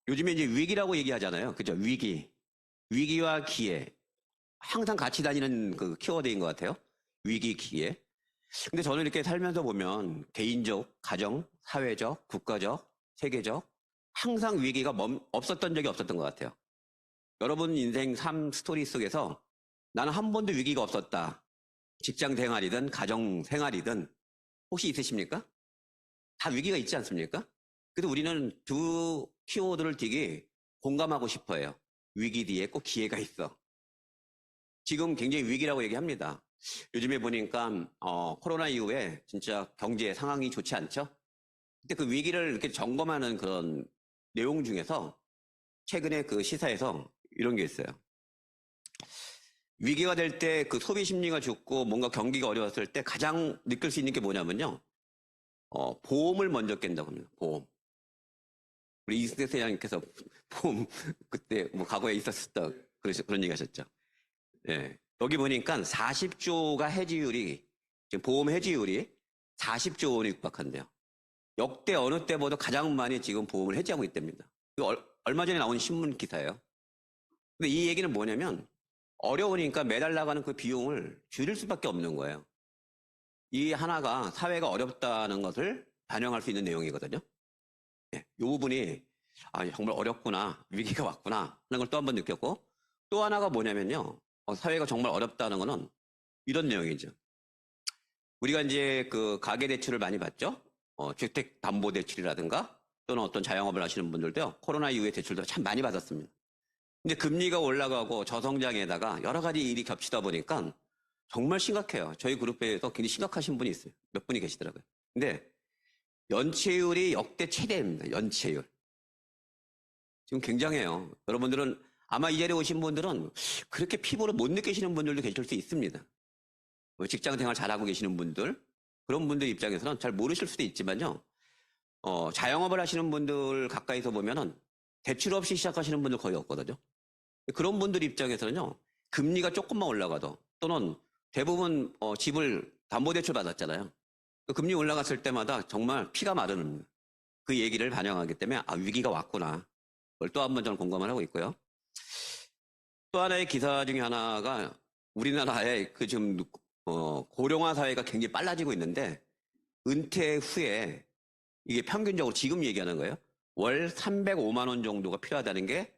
요즘에 이제 위기라고 얘기하잖아요. 그죠? 위기. 위기와 기회. 항상 같이 다니는 그 키워드인 것 같아요. 위기, 기회. 근데 저는 이렇게 살면서 보면 개인적, 가정, 사회적, 국가적, 세계적 항상 위기가 없었던 적이 없었던 것 같아요. 여러분 인생 삶 스토리 속에서 나는 한 번도 위기가 없었다. 직장 생활이든 가정 생활이든 혹시 있으십니까? 다 위기가 있지 않습니까? 그래서 우리는 두 키워드를 되게 공감하고 싶어요. 위기 뒤에 꼭 기회가 있어. 지금 굉장히 위기라고 얘기합니다. 요즘에 보니까 코로나 이후에 진짜 경제 상황이 좋지 않죠? 근데 그 위기를 이렇게 점검하는 그런 내용 중에서 최근에 그 시사에서 이런 게 있어요. 위기가 될 때 그 소비 심리가 죽고 뭔가 경기가 어려웠을 때 가장 느낄 수 있는 게 뭐냐면요. 보험을 먼저 깬다고 합니다. 보험. 우리 이승태 회장님께서 보험 그때 뭐 과거에 있었다 그런 얘기 하셨죠. 예. 여기 보니까 40조가 해지율이 지금 보험 해지율이 40조 원에 육박한대요. 역대 어느 때보다 가장 많이 지금 보험을 해지하고 있답니다. 얼마 전에 나온 신문 기사예요. 근데 이 얘기는 뭐냐면 어려우니까 매달 나가는 그 비용을 줄일 수밖에 없는 거예요. 이 하나가 사회가 어렵다는 것을 반영할 수 있는 내용이거든요. 예, 이 부분이 정말 어렵구나, 위기가 왔구나 하는 걸 또 한 번 느꼈고 또 하나가 뭐냐면요. 사회가 정말 어렵다는 거는 이런 내용이죠. 우리가 이제 그 가계대출을 많이 받죠. 주택담보대출이라든가 또는 어떤 자영업을 하시는 분들도요. 코로나 이후에 대출도 참 많이 받았습니다. 근데 금리가 올라가고 저성장에다가 여러 가지 일이 겹치다 보니까 정말 심각해요. 저희 그룹에서 굉장히 심각하신 분이 있어요. 몇 분이 계시더라고요. 근데 연체율이 역대 최대입니다. 연체율. 지금 굉장해요. 여러분들은 아마 이 자리에 오신 분들은 그렇게 피부를 못 느끼시는 분들도 계실 수 있습니다. 직장 생활 잘하고 계시는 분들, 그런 분들 입장에서는 잘 모르실 수도 있지만요. 자영업을 하시는 분들 가까이서 보면은 대출 없이 시작하시는 분들 거의 없거든요. 그런 분들 입장에서는요. 금리가 조금만 올라가도 또는 대부분 집을 담보대출 받았잖아요. 그 금리 올라갔을 때마다 정말 피가 마르는 그 얘기를 반영하기 때문에 위기가 왔구나. 그걸 또 한 번 저는 공감을 하고 있고요. 또 하나의 기사 중에 하나가 우리나라의 그 지금 고령화 사회가 굉장히 빨라지고 있는데 은퇴 후에 이게 평균적으로 지금 얘기하는 거예요. 월 305만 원 정도가 필요하다는 게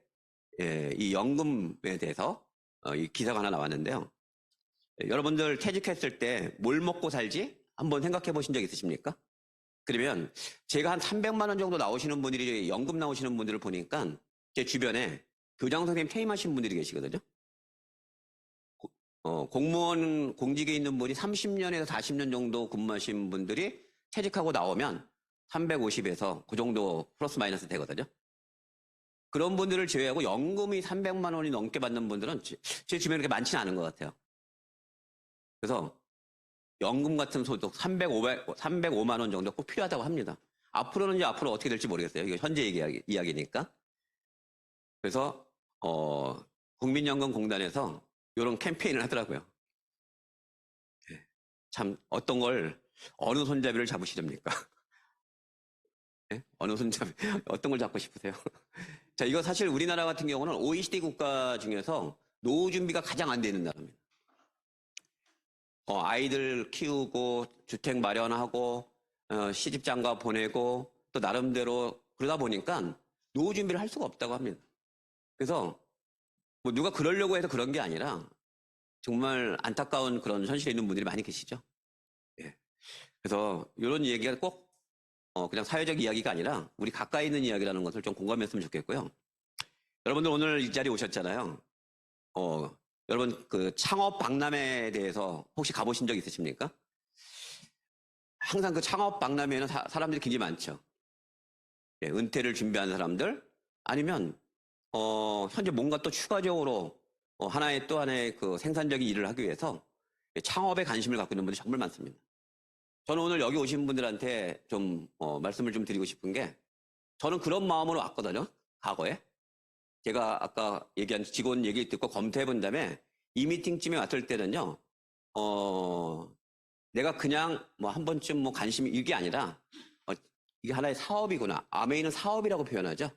이 연금에 대해서 이 기사가 하나 나왔는데요. 여러분들 퇴직했을 때 뭘 먹고 살지? 한번 생각해 보신 적 있으십니까? 그러면 제가 한 300만 원 정도 나오시는 분들이 연금 나오시는 분들을 보니까 제 주변에 교장 선생님 퇴임하신 분들이 계시거든요. 공무원 공직에 있는 분이 30년에서 40년 정도 근무하신 분들이 퇴직하고 나오면 350에서 그 정도 플러스 마이너스 되거든요. 그런 분들을 제외하고 연금이 300만 원이 넘게 받는 분들은 제 주변에 그렇게 많지는 않은 것 같아요. 그래서 연금 같은 소득 305만 원 정도 꼭 필요하다고 합니다. 앞으로는 이제 앞으로 어떻게 될지 모르겠어요. 이거 현재 이야기니까. 그래서 국민연금공단에서 이런 캠페인을 하더라고요. 참 어떤 걸 어느 손잡이를 잡으시렵니까? 네? 어느 손잡이 어떤 걸 잡고 싶으세요? 자, 이거 사실 우리나라 같은 경우는 OECD 국가 중에서 노후 준비가 가장 안 되는 나라입니다. 아이들 키우고 주택 마련하고 시집 장가 보내고 또 나름대로 그러다 보니까 노후 준비를 할 수가 없다고 합니다. 그래서 뭐 누가 그러려고 해서 그런 게 아니라 정말 안타까운 그런 현실에 있는 분들이 많이 계시죠. 예. 그래서 이런 얘기가 꼭 그냥 사회적 이야기가 아니라 우리 가까이 있는 이야기라는 것을 좀 공감했으면 좋겠고요. 여러분들 오늘 이 자리에 오셨잖아요. 여러분 그 창업 박람회에 대해서 혹시 가보신 적 있으십니까? 항상 그 창업 박람회에는 사람들이 굉장히 많죠. 예, 은퇴를 준비하는 사람들 아니면 현재 뭔가 또 추가적으로 하나의 또 하나의 그 생산적인 일을 하기 위해서 창업에 관심을 갖고 있는 분들이 정말 많습니다. 저는 오늘 여기 오신 분들한테 좀 말씀을 좀 드리고 싶은 게 저는 그런 마음으로 왔거든요. 과거에. 제가 아까 얘기한 직원 얘기 듣고 검토해 본 다음에 이 미팅쯤에 왔을 때는요. 내가 그냥 뭐 한 번쯤 뭐 관심이 이게 아니라 이게 하나의 사업이구나. 아메이는 사업이라고 표현하죠.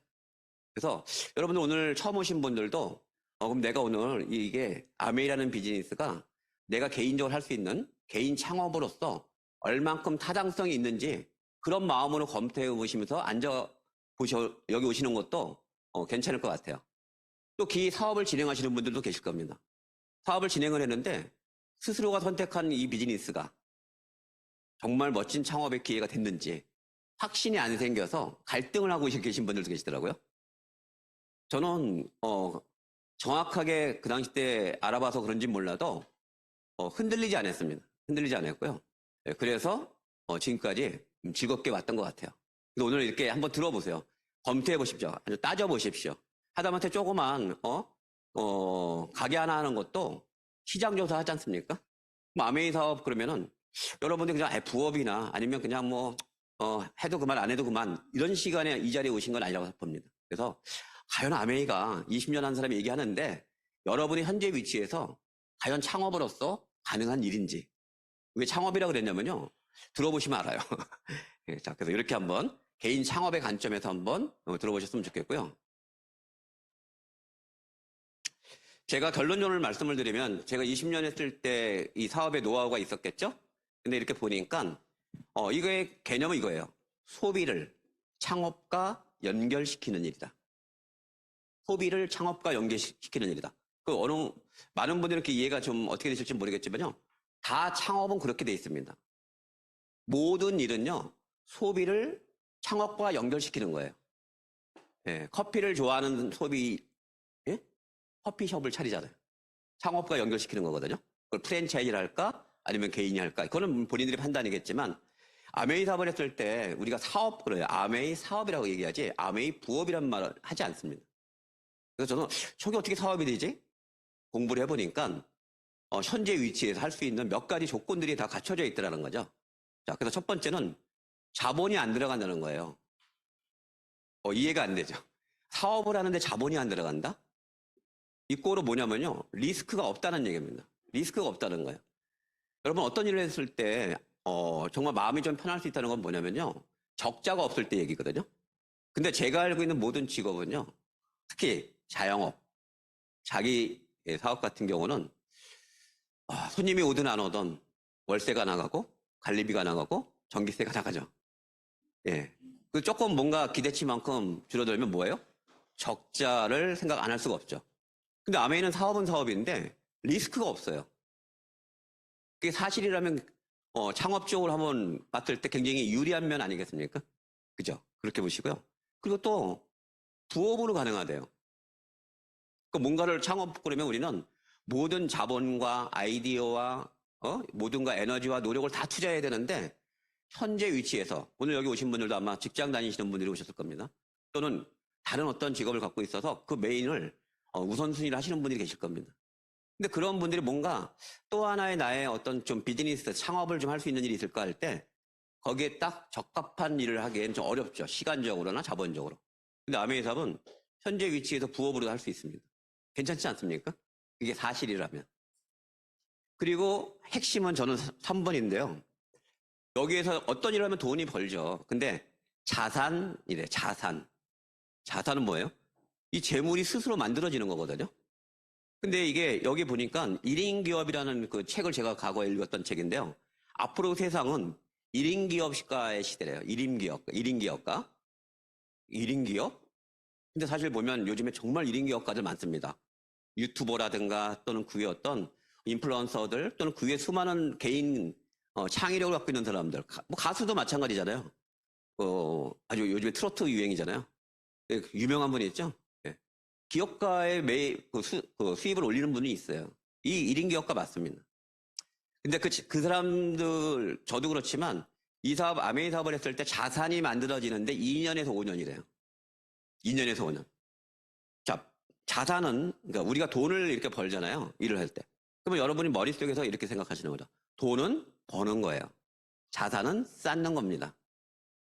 그래서 여러분들 오늘 처음 오신 분들도 그럼 내가 오늘 이게 아메이라는 비즈니스가 내가 개인적으로 할 수 있는 개인 창업으로서 얼만큼 타당성이 있는지 그런 마음으로 검토해 보시면서 여기 오시는 것도 괜찮을 것 같아요. 또 기 사업을 진행하시는 분들도 계실 겁니다. 사업을 진행을 했는데 스스로가 선택한 이 비즈니스가 정말 멋진 창업의 기회가 됐는지 확신이 안 생겨서 갈등을 하고 계신 분들도 계시더라고요. 저는 정확하게 그 당시 때 알아봐서 그런지 몰라도 흔들리지 않았습니다. 흔들리지 않았고요. 네, 그래서 지금까지 즐겁게 왔던 것 같아요. 그래서 오늘 이렇게 한번 들어보세요. 검토해 보십시오. 아주 따져 보십시오. 하다못해 조그만 가게 하나 하는 것도 시장 조사 하지 않습니까? 뭐 아메이 사업 그러면은 여러분들이 그냥 부업이나 아니면 그냥 뭐 해도 그만 안 해도 그만 이런 시간에 이 자리에 오신 건 아니라고 봅니다. 그래서 과연 아메이가 20년 한 사람이 얘기하는데 여러분이 현재 위치에서 과연 창업으로서 가능한 일인지. 왜 창업이라고 그랬냐면요. 들어보시면 알아요. 예, 자, 그래서 이렇게 한번 개인 창업의 관점에서 한번 들어보셨으면 좋겠고요. 제가 결론적으로 말씀을 드리면 제가 20년 했을 때 이 사업의 노하우가 있었겠죠? 근데 이렇게 보니까 이거의 개념은 이거예요. 소비를 창업과 연결시키는 일이다. 소비를 창업과 연결시키는 일이다. 많은 분들은 이렇게 이해가 좀 어떻게 되실지 모르겠지만요. 다 창업은 그렇게 돼 있습니다. 모든 일은요, 소비를 창업과 연결시키는 거예요. 예, 커피를 좋아하는 예? 커피숍을 차리잖아요. 창업과 연결시키는 거거든요. 그걸 프랜차이즈를 할까? 아니면 개인이 할까? 그거는 본인들의 판단이겠지만, 아메이 사업을 했을 때 우리가 그래요. 아메이 사업이라고 얘기하지, 아메이 부업이란 말을 하지 않습니다. 그래서 저는 저게 어떻게 사업이 되지? 공부를 해보니까 현재 위치에서 할 수 있는 몇 가지 조건들이 다 갖춰져 있더라는 거죠. 자, 그래서 첫 번째는 자본이 안 들어간다는 거예요. 이해가 안 되죠. 사업을 하는데 자본이 안 들어간다? 이 꼴은 뭐냐면요. 리스크가 없다는 얘기입니다. 리스크가 없다는 거예요. 여러분 어떤 일을 했을 때 정말 마음이 좀 편할 수 있다는 건 뭐냐면요. 적자가 없을 때 얘기거든요. 근데 제가 알고 있는 모든 직업은요. 특히 자영업, 자기 사업 같은 경우는 손님이 오든 안 오든 월세가 나가고 관리비가 나가고 전기세가 나가죠. 예. 그 조금 뭔가 기대치만큼 줄어들면 뭐예요? 적자를 생각 안 할 수가 없죠. 근데 아메이는 사업은 사업인데 리스크가 없어요. 그게 사실이라면 창업적으로 한번 봤을 때 굉장히 유리한 면 아니겠습니까? 그죠? 그렇게 보시고요. 그리고 또 부업으로 가능하대요. 그 뭔가를 창업 그러면 우리는 모든 자본과 아이디어와 모든가 에너지와 노력을 다 투자해야 되는데 현재 위치에서 오늘 여기 오신 분들도 아마 직장 다니시는 분들이 오셨을 겁니다. 또는 다른 어떤 직업을 갖고 있어서 그 메인을 우선순위를 하시는 분들이 계실 겁니다. 근데 그런 분들이 뭔가 또 하나의 나의 어떤 좀 비즈니스 창업을 좀 할 수 있는 일이 있을까 할 때 거기에 딱 적합한 일을 하기엔 좀 어렵죠. 시간적으로나 자본적으로. 근데 아메이 사업은 현재 위치에서 부업으로 할 수 있습니다. 괜찮지 않습니까? 이게 사실이라면. 그리고 핵심은 저는 3번인데요. 여기에서 어떤 일을 하면 돈이 벌죠. 근데 자산이래, 자산. 자산은 뭐예요? 이 재물이 스스로 만들어지는 거거든요. 근데 이게 여기 보니까 1인 기업이라는 그 책을 제가 과거에 읽었던 책인데요. 앞으로 세상은 1인 기업가의 시대래요. 1인 기업, 1인 기업가. 1인 기업? 근데 사실 보면 요즘에 정말 1인 기업가들 많습니다. 유튜버라든가 또는 그 위에 어떤 인플루언서들 또는 그 위에 수많은 개인 창의력을 갖고 있는 사람들. 뭐 가수도 마찬가지잖아요. 아주 요즘에 트로트 유행이잖아요. 예, 유명한 분이 있죠. 예. 기업가의 수입을 올리는 분이 있어요. 이 1인 기업가 맞습니다. 근데 그 사람들, 저도 그렇지만 이 사업, 아메이 사업을 했을 때 자산이 만들어지는데 2년에서 5년이래요. 2년에서 5년. 자, 자산은, 그러니까 우리가 돈을 이렇게 벌잖아요. 일을 할 때. 그러면 여러분이 머릿속에서 이렇게 생각하시는 거죠. 돈은 버는 거예요. 자산은 쌓는 겁니다.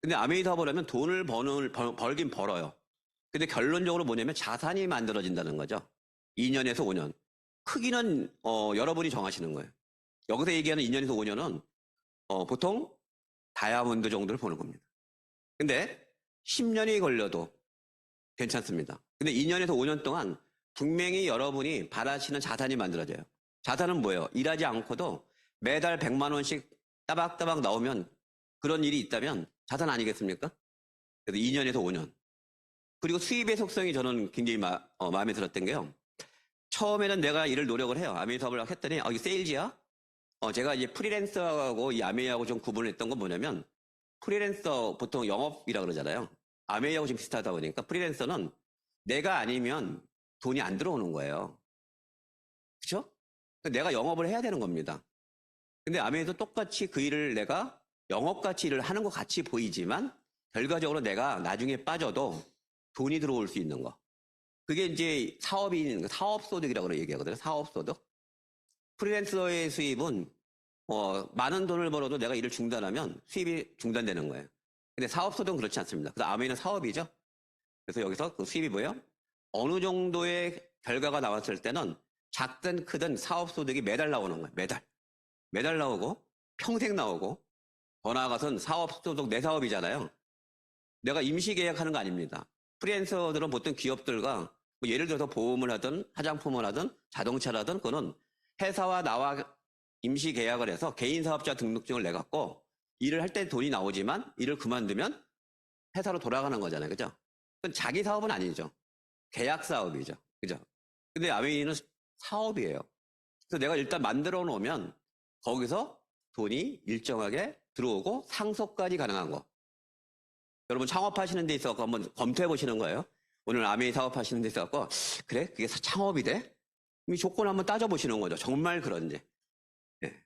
근데 아메이 사업을 하면 돈을 벌긴 벌어요. 근데 결론적으로 뭐냐면 자산이 만들어진다는 거죠. 2년에서 5년. 크기는 여러분이 정하시는 거예요. 여기서 얘기하는 2년에서 5년은 보통 다이아몬드 정도를 보는 겁니다. 근데 10년이 걸려도 괜찮습니다. 근데 2년에서 5년 동안 분명히 여러분이 바라시는 자산이 만들어져요. 자산은 뭐예요? 일하지 않고도 매달 100만 원씩 따박따박 나오면 그런 일이 있다면 자산 아니겠습니까? 그래서 2년에서 5년. 그리고 수입의 속성이 저는 굉장히 마음에 들었던 게요. 처음에는 내가 일을 노력을 해요. 아메이 사업을 했더니, 이게 세일즈야? 제가 이제 프리랜서하고 이 아메이하고 좀 구분을 했던 건 뭐냐면, 프리랜서 보통 영업이라 그러잖아요. 아메이하고 좀 비슷하다 보니까 프리랜서는 내가 아니면 돈이 안 들어오는 거예요. 그쵸? 내가 영업을 해야 되는 겁니다. 근데 아메이도 똑같이 그 일을 내가 영업같이 일을 하는 것 같이 보이지만, 결과적으로 내가 나중에 빠져도 돈이 들어올 수 있는 거. 그게 이제 사업소득이라고 얘기하거든요. 사업소득. 프리랜서의 수입은, 많은 돈을 벌어도 내가 일을 중단하면 수입이 중단되는 거예요. 근데 사업소득은 그렇지 않습니다. 그래서 아메이는 사업이죠. 그래서 여기서 그 수입이 뭐예요? 어느 정도의 결과가 나왔을 때는 작든 크든 사업소득이 매달 나오는 거예요. 매달. 매달 나오고, 평생 나오고, 더 나아가서는 사업소득 내 사업이잖아요. 내가 임시계약하는 거 아닙니다. 프리랜서들은 보통 기업들과 뭐 예를 들어서 보험을 하든 화장품을 하든 자동차라든 그거는 회사와 나와 임시계약을 해서 개인사업자 등록증을 내갖고 일을 할 때 돈이 나오지만 일을 그만두면 회사로 돌아가는 거잖아요. 그죠? 그건 자기 사업은 아니죠. 계약 사업이죠. 그죠? 근데 아메이는 사업이에요. 그래서 내가 일단 만들어 놓으면 거기서 돈이 일정하게 들어오고 상속까지 가능한 거. 여러분 창업하시는 데 있어서 한번 검토해 보시는 거예요. 오늘 아메이 사업하시는 데 있어서 그래? 그게 창업이 돼? 이 조건 한번 따져보시는 거죠. 정말 그런지. 예.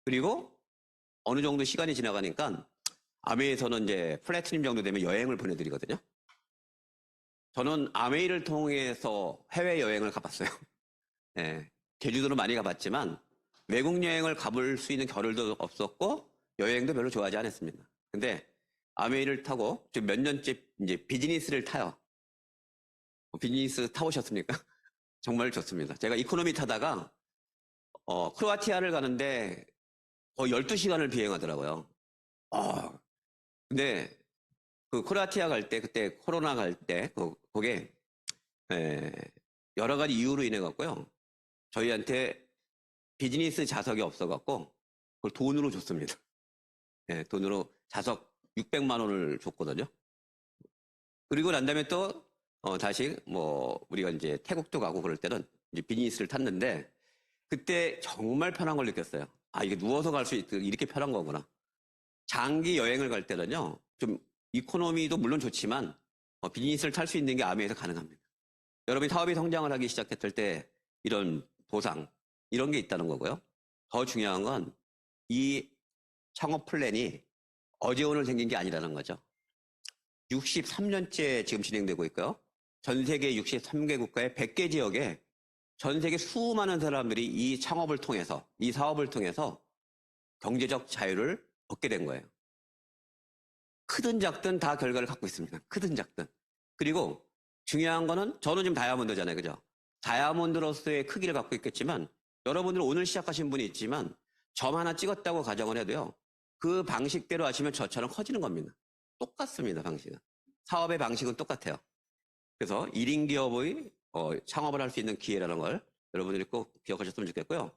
그리고 어느 정도 시간이 지나가니까 아메이에서는 이제 플래티넘 정도 되면 여행을 보내드리거든요. 저는 아메이를 통해서 해외여행을 가봤어요. 예. 제주도는 많이 가봤지만 외국 여행을 가볼 수 있는 겨를도 없었고 여행도 별로 좋아하지 않았습니다. 근데 아메이를 타고 지금 몇 년째 이제 비즈니스를 타요. 비즈니스 타보셨습니까? 정말 좋습니다. 제가 이코노미 타다가 크로아티아를 가는데 거의 12시간을 비행하더라고요. 근데 그 크로아티아 갈 때 그때 코로나 갈 때 그게 여러 가지 이유로 인해 갖고요. 저희한테 비즈니스 자석이 없어 갖고 그걸 돈으로 줬습니다. 예, 돈으로 자석 600만 원을 줬거든요. 그리고 난 다음에 또 다시 뭐 우리가 이제 태국도 가고 그럴 때는 이제 비즈니스를 탔는데 그때 정말 편한 걸 느꼈어요. 이게 누워서 갈 수 있게 이렇게 편한 거구나. 장기 여행을 갈 때는요. 좀 이코노미도 물론 좋지만 비즈니스를 탈 수 있는 게 아메이에서 가능합니다. 여러분이 사업이 성장을 하기 시작했을 때 이런 보상 이런 게 있다는 거고요. 더 중요한 건 이 창업 플랜이 어제 오늘 생긴 게 아니라는 거죠. 63년째 지금 진행되고 있고요. 전 세계 63개 국가의 100개 지역에 전 세계 수많은 사람들이 이 창업을 통해서, 이 사업을 통해서 경제적 자유를 얻게 된 거예요. 크든 작든 다 결과를 갖고 있습니다. 크든 작든. 그리고 중요한 거는 저는 지금 다이아몬드잖아요. 그죠? 다이아몬드로서의 크기를 갖고 있겠지만 여러분들은 오늘 시작하신 분이 있지만 점 하나 찍었다고 가정을 해도요. 그 방식대로 하시면 저처럼 커지는 겁니다. 똑같습니다. 방식은. 사업의 방식은 똑같아요. 그래서 1인 기업의 창업을 할 수 있는 기회라는 걸 여러분들이 꼭 기억하셨으면 좋겠고요.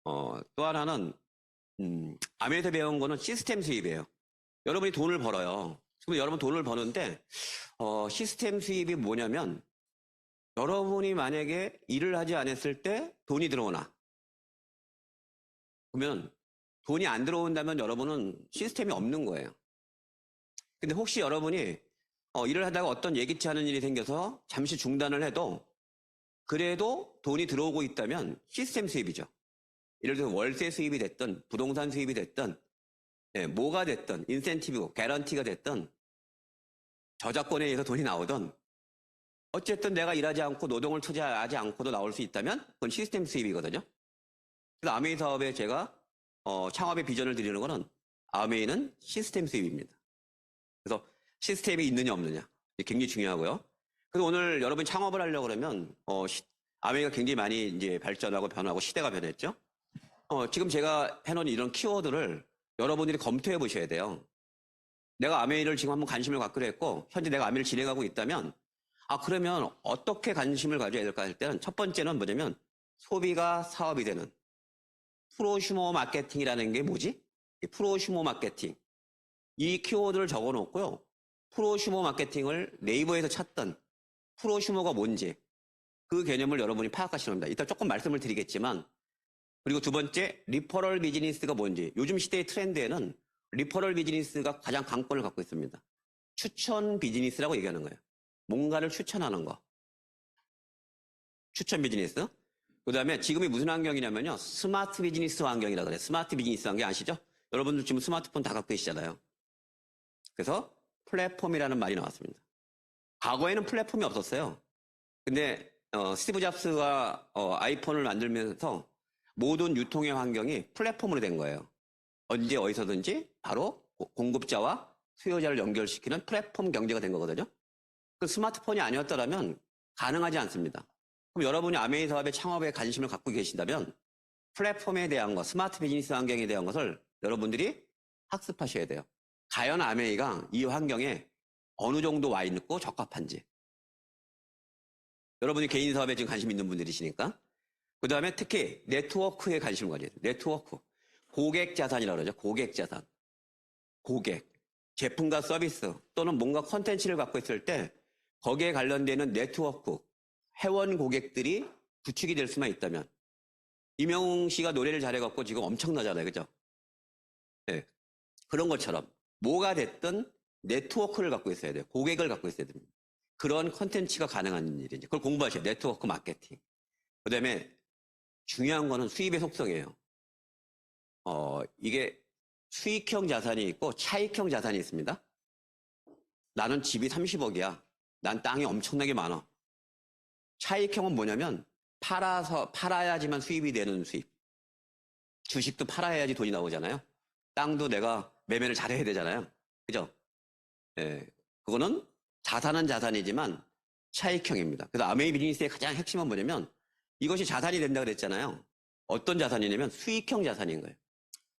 또 하나는 아메에서 배운 거는 시스템 수입이에요. 여러분이 돈을 벌어요. 그럼 여러분 돈을 버는데 시스템 수입이 뭐냐면 여러분이 만약에 일을 하지 않았을 때 돈이 들어오나 그러면 돈이 안 들어온다면 여러분은 시스템이 없는 거예요. 근데 혹시 여러분이 일을 하다가 어떤 예기치 않은 일이 생겨서 잠시 중단을 해도 그래도 돈이 들어오고 있다면 시스템 수입이죠. 예를 들어서 월세 수입이 됐든 부동산 수입이 됐든 뭐가 됐든 인센티브, 개런티가 됐든 저작권에 의해서 돈이 나오든 어쨌든 내가 일하지 않고 노동을 투자하지 않고도 나올 수 있다면 그건 시스템 수입이거든요. 그래서 아메이 사업에 제가 창업의 비전을 드리는 거는 아메이는 시스템 수입입니다. 그래서 시스템이 있느냐 없느냐 굉장히 중요하고요. 그래서 오늘 여러분 창업을 하려고 그러면 아메이가 굉장히 많이 이제 발전하고 변하고 시대가 변했죠. 지금 제가 해놓은 이런 키워드를 여러분들이 검토해 보셔야 돼요. 내가 아메이를 지금 한번 관심을 갖기로 했고 현재 내가 아메이를 진행하고 있다면 그러면 어떻게 관심을 가져야 될까 할 때는 첫 번째는 뭐냐면 소비가 사업이 되는 프로슈머 마케팅이라는 게 뭐지? 이 프로슈머 마케팅. 이 키워드를 적어 놓고요. 프로슈머 마케팅을 네이버에서 찾던 프로슈머가 뭔지 그 개념을 여러분이 파악하시는 겁니다. 이따 조금 말씀을 드리겠지만 그리고 두 번째 리퍼럴 비즈니스가 뭔지 요즘 시대의 트렌드에는 리퍼럴 비즈니스가 가장 강권을 갖고 있습니다. 추천 비즈니스라고 얘기하는 거예요. 뭔가를 추천하는 거. 추천 비즈니스. 그 다음에 지금이 무슨 환경이냐면요. 스마트 비즈니스 환경이라 그래요. 스마트 비즈니스 환경 아시죠? 여러분들 지금 스마트폰 다 갖고 계시잖아요. 그래서 플랫폼이라는 말이 나왔습니다. 과거에는 플랫폼이 없었어요. 근데 스티브 잡스가 아이폰을 만들면서 모든 유통의 환경이 플랫폼으로 된 거예요. 언제 어디서든지 바로 공급자와 수요자를 연결시키는 플랫폼 경제가 된 거거든요. 그 스마트폰이 아니었더라면 가능하지 않습니다. 그럼 여러분이 아메이 사업의 창업에 관심을 갖고 계신다면 플랫폼에 대한 것, 스마트 비즈니스 환경에 대한 것을 여러분들이 학습하셔야 돼요. 과연 아메이가 이 환경에 어느 정도 와 있고 적합한지. 여러분이 개인 사업에 지금 관심 있는 분들이시니까. 그 다음에 특히 네트워크에 관심을 가져야 돼요. 네트워크. 고객 자산이라고 그러죠. 고객 자산. 고객. 제품과 서비스 또는 뭔가 콘텐츠를 갖고 있을 때 거기에 관련되는 네트워크, 회원 고객들이 구축이 될 수만 있다면 이명웅 씨가 노래를 잘해갖고 지금 엄청나잖아요. 그죠? 네. 그런 것처럼 뭐가 됐든 네트워크를 갖고 있어야 돼요. 고객을 갖고 있어야 됩니다. 그런 콘텐츠가 가능한 일이죠. 그걸 공부하셔야 돼요. 네트워크 마케팅. 그 다음에 중요한 거는 수입의 속성이에요. 이게 수익형 자산이 있고 차익형 자산이 있습니다. 나는 집이 30억이야. 난 땅이 엄청나게 많아. 차익형은 뭐냐면 팔아야지만 수입이 되는 수입. 주식도 팔아야지 돈이 나오잖아요. 땅도 내가 매매를 잘해야 되잖아요. 그죠? 예, 그거는 자산은 자산이지만 차익형입니다. 그래서 아메이 비즈니스의 가장 핵심은 뭐냐면 이것이 자산이 된다 그랬잖아요. 어떤 자산이냐면 수익형 자산인 거예요.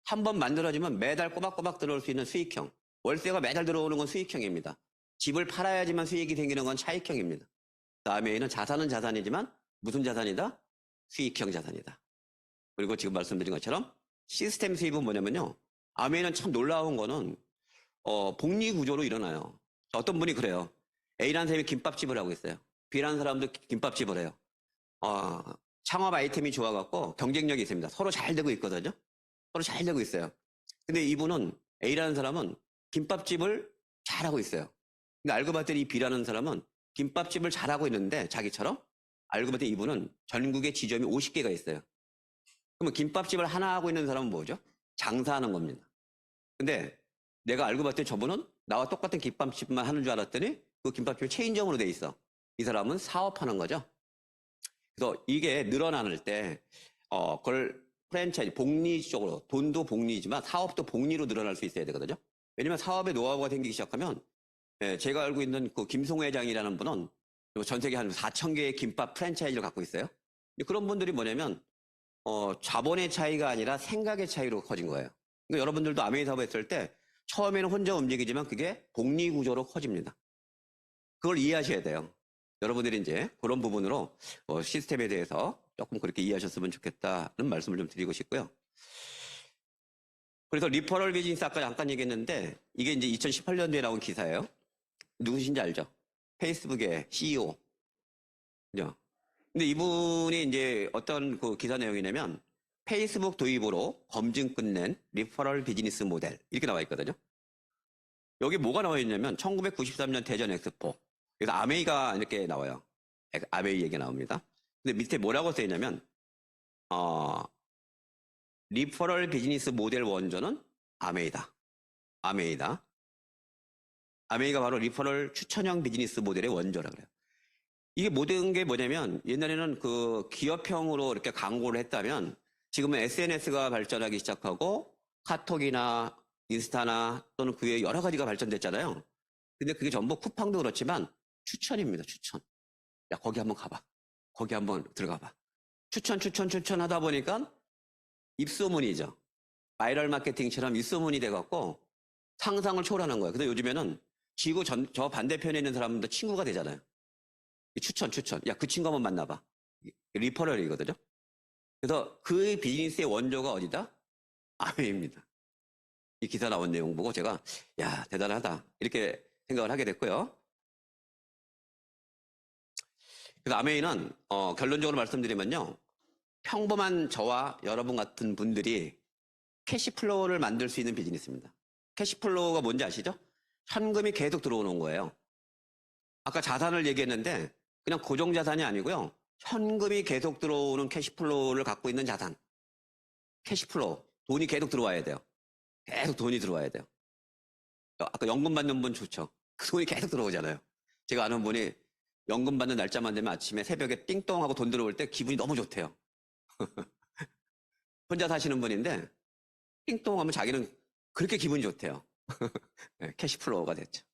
한번 만들어지면 매달 꼬박꼬박 들어올 수 있는 수익형. 월세가 매달 들어오는 건 수익형입니다. 집을 팔아야지만 수익이 생기는 건 차익형입니다. 아메이는 자산은 자산이지만 무슨 자산이다? 수익형 자산이다. 그리고 지금 말씀드린 것처럼 시스템 수입은 뭐냐면요. 아메이는 참 놀라운 거는 복리 구조로 일어나요. 어떤 분이 그래요. A라는 사람이 김밥집을 하고 있어요. B라는 사람도 김밥집을 해요. 창업 아이템이 좋아갖고 경쟁력이 있습니다. 서로 잘 되고 있거든요. 서로 잘 되고 있어요. 근데 이분은 A라는 사람은 김밥집을 잘하고 있어요. 근데 알고 봤더니 이 B라는 사람은 김밥집을 잘하고 있는데 자기처럼 알고 봤더니 이분은 전국에 지점이 50개가 있어요. 그러면 김밥집을 하나 하고 있는 사람은 뭐죠? 장사하는 겁니다. 근데 내가 알고 봤더니 저분은 나와 똑같은 김밥집만 하는 줄 알았더니 그 김밥집이 체인점으로 돼 있어. 이 사람은 사업하는 거죠. 그래서 이게 늘어나는 때 그걸 프랜차이즈, 복리 쪽으로 돈도 복리지만 사업도 복리로 늘어날 수 있어야 되거든요. 왜냐면 사업의 노하우가 생기기 시작하면 제가 알고 있는 그 김송 회장이라는 분은 전 세계 한 4,000개의 김밥 프랜차이즈를 갖고 있어요. 그런 분들이 뭐냐면 자본의 차이가 아니라 생각의 차이로 커진 거예요. 그러니까 여러분들도 아메이 사업 했을 때 처음에는 혼자 움직이지만 그게 복리 구조로 커집니다. 그걸 이해하셔야 돼요. 여러분들이 이제 그런 부분으로 시스템에 대해서 조금 그렇게 이해하셨으면 좋겠다는 말씀을 좀 드리고 싶고요. 그래서 리퍼럴 비즈니스 아까 잠깐 얘기했는데 이게 이제 2018년도에 나온 기사예요. 누구신지 알죠? 페이스북의 CEO. 그죠? 근데 이분이 이제 어떤 그 기사 내용이냐면 페이스북 도입으로 검증 끝낸 리퍼럴 비즈니스 모델 이렇게 나와 있거든요. 여기 뭐가 나와 있냐면 1993년 대전 엑스포. 그래서 아메이가 이렇게 나와요. 아메이 얘기가 나옵니다. 근데 밑에 뭐라고 써 있냐면 리퍼럴 비즈니스 모델 원조는 아메이다. 아메이다. 아메이가 바로 리퍼럴 추천형 비즈니스 모델의 원조라 그래요. 이게 모든 게 뭐냐면 옛날에는 그 기업형으로 이렇게 광고를 했다면 지금은 SNS가 발전하기 시작하고 카톡이나 인스타나 또는 그 외에 여러 가지가 발전됐잖아요. 근데 그게 전부 쿠팡도 그렇지만 추천입니다. 추천. 야, 거기 한번 가봐. 거기 한번 들어가봐. 추천 하다 보니까 입소문이죠. 바이럴 마케팅처럼 입소문이 돼갖고 상상을 초월하는 거예요. 그래서 요즘에는 저 반대편에 있는 사람도 친구가 되잖아요. 추천. 야, 그 친구 한번 만나봐. 리퍼럴이거든요. 그래서 그 비즈니스의 원조가 어디다? 아메이입니다. 이 기사 나온 내용 보고 제가, 야, 대단하다. 이렇게 생각을 하게 됐고요. 그래서 아메이는, 결론적으로 말씀드리면요. 평범한 저와 여러분 같은 분들이 캐시플로우를 만들 수 있는 비즈니스입니다. 캐시플로우가 뭔지 아시죠? 현금이 계속 들어오는 거예요. 아까 자산을 얘기했는데 그냥 고정자산이 아니고요. 현금이 계속 들어오는 캐시플로우를 갖고 있는 자산. 캐시플로우. 돈이 계속 들어와야 돼요. 계속 돈이 들어와야 돼요. 아까 연금 받는 분 좋죠. 그 돈이 계속 들어오잖아요. 제가 아는 분이 연금 받는 날짜만 되면 아침에 새벽에 띵동 하고 돈 들어올 때 기분이 너무 좋대요. 혼자 사시는 분인데 띵동 하면 자기는 그렇게 기분이 좋대요. 네, 캐시플로우가 됐죠.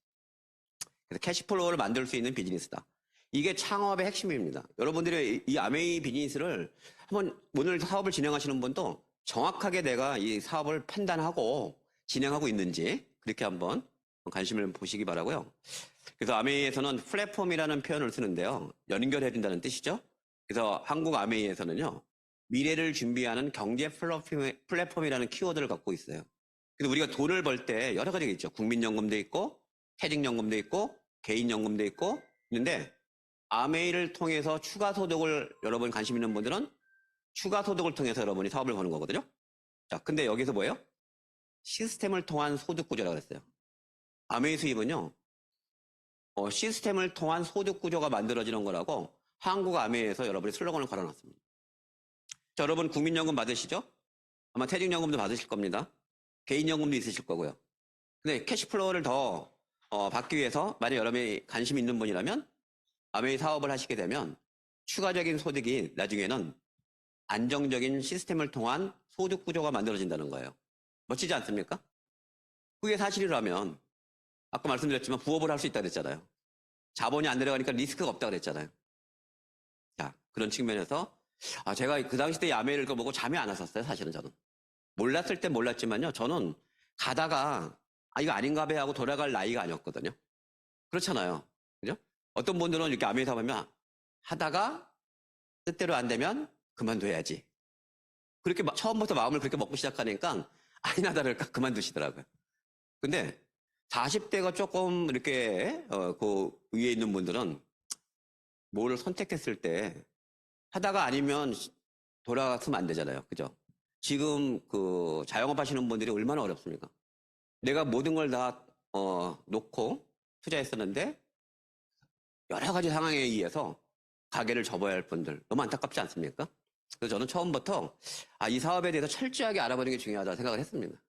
그래서 캐시플로우를 만들 수 있는 비즈니스다. 이게 창업의 핵심입니다. 여러분들이 이 아메이 비즈니스를 한번 오늘 사업을 진행하시는 분도 정확하게 내가 이 사업을 판단하고 진행하고 있는지 그렇게 한번 관심을 보시기 바라고요. 그래서 아메이에서는 플랫폼이라는 표현을 쓰는데요. 연결해 준다는 뜻이죠. 그래서 한국 아메이에서는요. 미래를 준비하는 경제 플랫폼이라는 키워드를 갖고 있어요. 그래서 우리가 돈을 벌 때 여러 가지가 있죠. 국민연금도 있고 퇴직연금도 있고 개인연금도 있고 있는데 아메이를 통해서 추가 소득을 여러분 관심 있는 분들은 추가 소득을 통해서 여러분이 사업을 거는 거거든요. 자, 근데 여기서 뭐예요? 시스템을 통한 소득 구조라고 했어요. 아메이 수입은요. 시스템을 통한 소득 구조가 만들어지는 거라고 한국 아메이에서 여러분이 슬로건을 걸어놨습니다. 자, 여러분 국민연금 받으시죠? 아마 퇴직연금도 받으실 겁니다. 개인연금도 있으실 거고요. 근데 캐시플로우를 더 받기 위해서 만약 여러분이 관심 있는 분이라면 아메이 사업을 하시게 되면 추가적인 소득이 나중에는 안정적인 시스템을 통한 소득 구조가 만들어진다는 거예요. 멋지지 않습니까? 그게 사실이라면 아까 말씀드렸지만 부업을 할 수 있다고 그랬잖아요. 자본이 안 들어가니까 리스크가 없다고 그랬잖아요. 자, 그런 측면에서 제가 그 당시 때 아메이를 보고 잠이 안 왔었어요. 사실은 저는. 몰랐을 때 몰랐지만요. 저는 가다가 이거 아닌가 봐 하고 돌아갈 나이가 아니었거든요. 그렇잖아요. 그죠? 어떤 분들은 이렇게 아메이 사업하면 하다가 뜻대로 안 되면 그만둬야지. 그렇게 처음부터 마음을 그렇게 먹고 시작하니까 아니나 다를까 그만두시더라고요. 근데 40대가 조금 이렇게 그 위에 있는 분들은 뭘 선택했을 때 하다가 아니면 돌아갔으면 안 되잖아요. 그죠? 지금 그 자영업 하시는 분들이 얼마나 어렵습니까? 내가 모든 걸 다 놓고 투자했었는데 여러 가지 상황에 의해서 가게를 접어야 할 분들 너무 안타깝지 않습니까? 그래서 저는 처음부터 이 사업에 대해서 철저하게 알아보는 게 중요하다고 생각을 했습니다.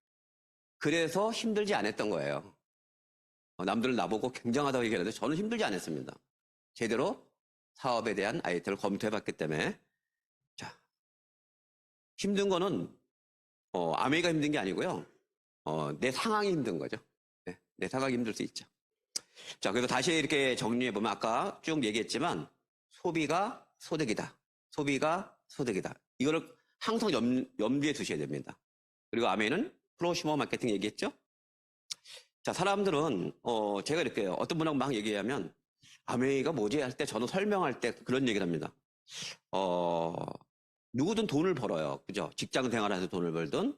그래서 힘들지 않았던 거예요. 남들은 나보고 굉장하다고 얘기하는데 저는 힘들지 않았습니다. 제대로 사업에 대한 아이템을 검토해봤기 때문에 자 힘든 거는 아메이가 힘든 게 아니고요. 내 상황이 힘든 거죠. 네, 내 상황이 힘들 수 있죠. 자, 그래서 다시 이렇게 정리해보면 아까 쭉 얘기했지만 소비가 소득이다. 소비가 소득이다. 이거를 항상 염두에 두셔야 됩니다. 그리고 아메이는 프로슈머 마케팅 얘기했죠? 자, 사람들은 제가 이렇게 어떤 분하고 막 얘기하면 아메이가 뭐지 할 때 저는 설명할 때 그런 얘기를 합니다. 누구든 돈을 벌어요. 그죠? 직장 생활에서 돈을 벌든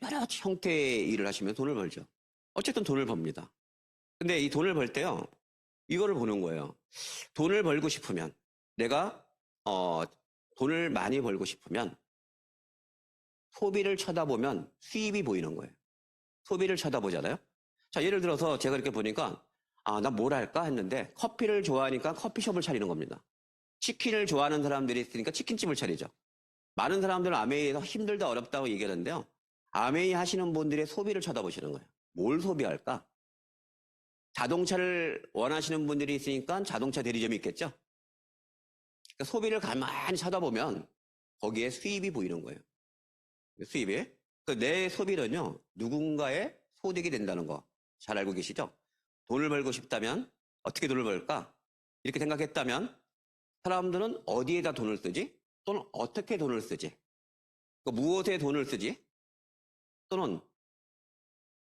여러 형태의 일을 하시면 돈을 벌죠. 어쨌든 돈을 법니다. 근데 이 돈을 벌 때요. 이거를 보는 거예요. 돈을 벌고 싶으면 내가 돈을 많이 벌고 싶으면 소비를 쳐다보면 수입이 보이는 거예요. 소비를 쳐다보잖아요. 자, 예를 들어서 제가 이렇게 보니까 나 뭘 할까 했는데 커피를 좋아하니까 커피숍을 차리는 겁니다. 치킨을 좋아하는 사람들이 있으니까 치킨집을 차리죠. 많은 사람들은 아메이에서 힘들다 어렵다고 얘기하는데요. 아메이 하시는 분들의 소비를 쳐다보시는 거예요. 뭘 소비할까? 자동차를 원하시는 분들이 있으니까 자동차 대리점이 있겠죠. 그러니까 소비를 가만히 쳐다보면 거기에 수입이 보이는 거예요. 수입이. 내 소비는요. 누군가의 소득이 된다는 거 잘 알고 계시죠? 돈을 벌고 싶다면 어떻게 돈을 벌까? 이렇게 생각했다면 사람들은 어디에다 돈을 쓰지? 또는 어떻게 돈을 쓰지? 무엇에 돈을 쓰지? 또는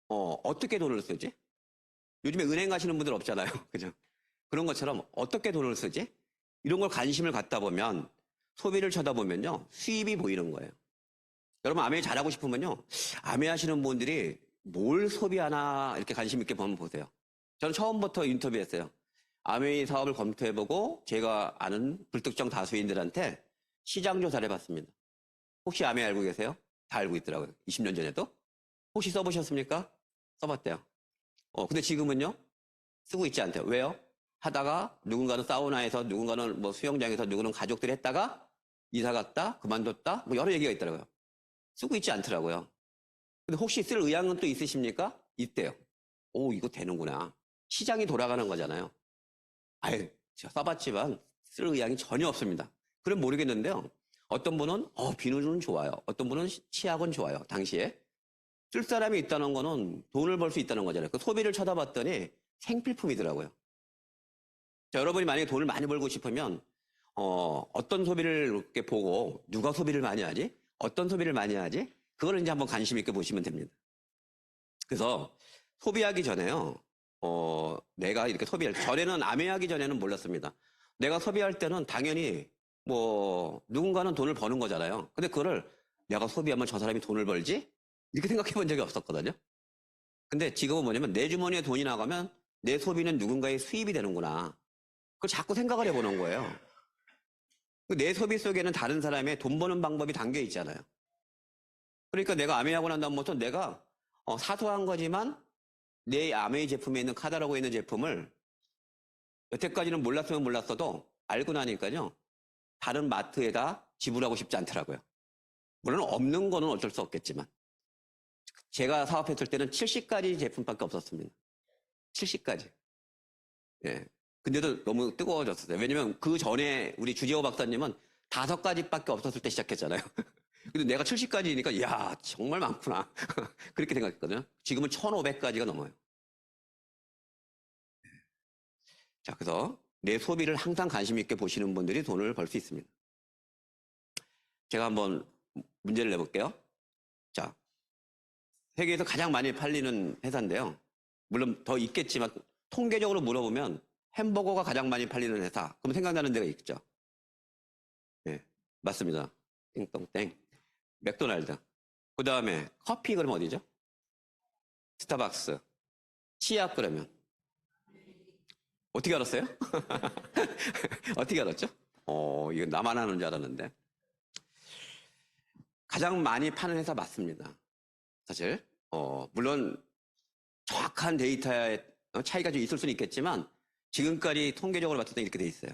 어떻게 돈을 쓰지? 요즘에 은행 가시는 분들 없잖아요. 그죠? 그런 것처럼 어떻게 돈을 쓰지? 이런 걸 관심을 갖다 보면 소비를 쳐다보면요. 수입이 보이는 거예요. 여러분 아메이 잘하고 싶으면요. 아메이 하시는 분들이 뭘 소비하나 이렇게 관심 있게 보면 보세요. 저는 처음부터 인터뷰했어요. 아메이 사업을 검토해보고 제가 아는 불특정 다수인들한테 시장 조사를 해봤습니다. 혹시 아메이 알고 계세요? 다 알고 있더라고요. 20년 전에도. 혹시 써보셨습니까? 써봤대요. 근데 지금은요? 쓰고 있지 않대요. 왜요? 하다가 누군가는 사우나에서 누군가는 뭐 수영장에서 누구는 가족들이 했다가 이사 갔다 그만뒀다 뭐 여러 얘기가 있더라고요. 쓰고 있지 않더라고요. 근데 혹시 쓸 의향은 또 있으십니까? 있대요. 오, 이거 되는구나. 시장이 돌아가는 거잖아요. 아예 제가 써봤지만 쓸 의향이 전혀 없습니다. 그럼 모르겠는데요. 어떤 분은 비누는 좋아요. 어떤 분은 치약은 좋아요. 당시에. 쓸 사람이 있다는 거는 돈을 벌 수 있다는 거잖아요. 그 소비를 쳐다봤더니 생필품이더라고요. 자, 여러분이 만약에 돈을 많이 벌고 싶으면 어떤 소비를 이렇게 보고 누가 소비를 많이 하지? 어떤 소비를 많이 하지? 그거를 이제 한번 관심 있게 보시면 됩니다. 그래서 소비하기 전에요. 내가 이렇게 전에는 아메하기 전에는 몰랐습니다. 내가 소비할 때는 당연히 뭐 누군가는 돈을 버는 거잖아요. 근데 그거를 내가 소비하면 저 사람이 돈을 벌지? 이렇게 생각해 본 적이 없었거든요. 근데 지금은 뭐냐면 내 주머니에 돈이 나가면 내 소비는 누군가의 수입이 되는구나. 그걸 자꾸 생각을 해보는 거예요. 내 소비 속에는 다른 사람의 돈 버는 방법이 담겨 있잖아요. 그러니까 내가 아메이하고 난 다음부터 내가 사소한 거지만 내 아메이 제품에 있는 카다라고 있는 제품을 여태까지는 몰랐으면 몰랐어도 알고 나니까요. 다른 마트에다 지불하고 싶지 않더라고요. 물론 없는 거는 어쩔 수 없겠지만. 제가 사업했을 때는 70가지 제품밖에 없었습니다. 70가지. 예. 근데도 너무 뜨거워졌어요. 왜냐면 그 전에 우리 주지호 박사님은 5가지밖에 없었을 때 시작했잖아요. 근데 내가 70가지니까, 이야, 정말 많구나. 그렇게 생각했거든요. 지금은 1,500가지가 넘어요. 자, 그래서 내 소비를 항상 관심 있게 보시는 분들이 돈을 벌 수 있습니다. 제가 한번 문제를 내볼게요. 자, 세계에서 가장 많이 팔리는 회사인데요. 물론 더 있겠지만 통계적으로 물어보면 햄버거가 가장 많이 팔리는 회사. 그럼 생각나는 데가 있죠. 네, 맞습니다. 띵동땡. 맥도날드. 그 다음에 커피 그러면 어디죠? 스타벅스. 치약 그러면 어떻게 알았어요? 어떻게 알았죠? 이거 나만 하는 줄 알았는데. 가장 많이 파는 회사 맞습니다. 사실. 물론 정확한 데이터의 차이가 좀 있을 수는 있겠지만 지금까지 통계적으로 봤을 때 이렇게 돼 있어요.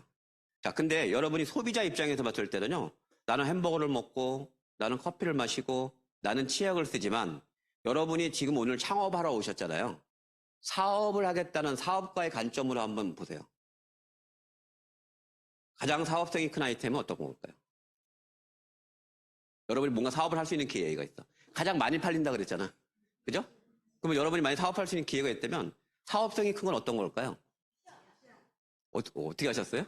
자, 근데 여러분이 소비자 입장에서 봤을 때는요. 나는 햄버거를 먹고 나는 커피를 마시고 나는 치약을 쓰지만 여러분이 지금 오늘 창업하러 오셨잖아요. 사업을 하겠다는 사업가의 관점으로 한번 보세요. 가장 사업성이 큰 아이템은 어떤 걸까요? 여러분이 뭔가 사업을 할 수 있는 기회가 있어. 가장 많이 팔린다 그랬잖아. 그죠? 그러면 여러분이 많이 사업할 수 있는 기회가 있다면 사업성이 큰 건 어떤 걸까요? 어떻게 하셨어요?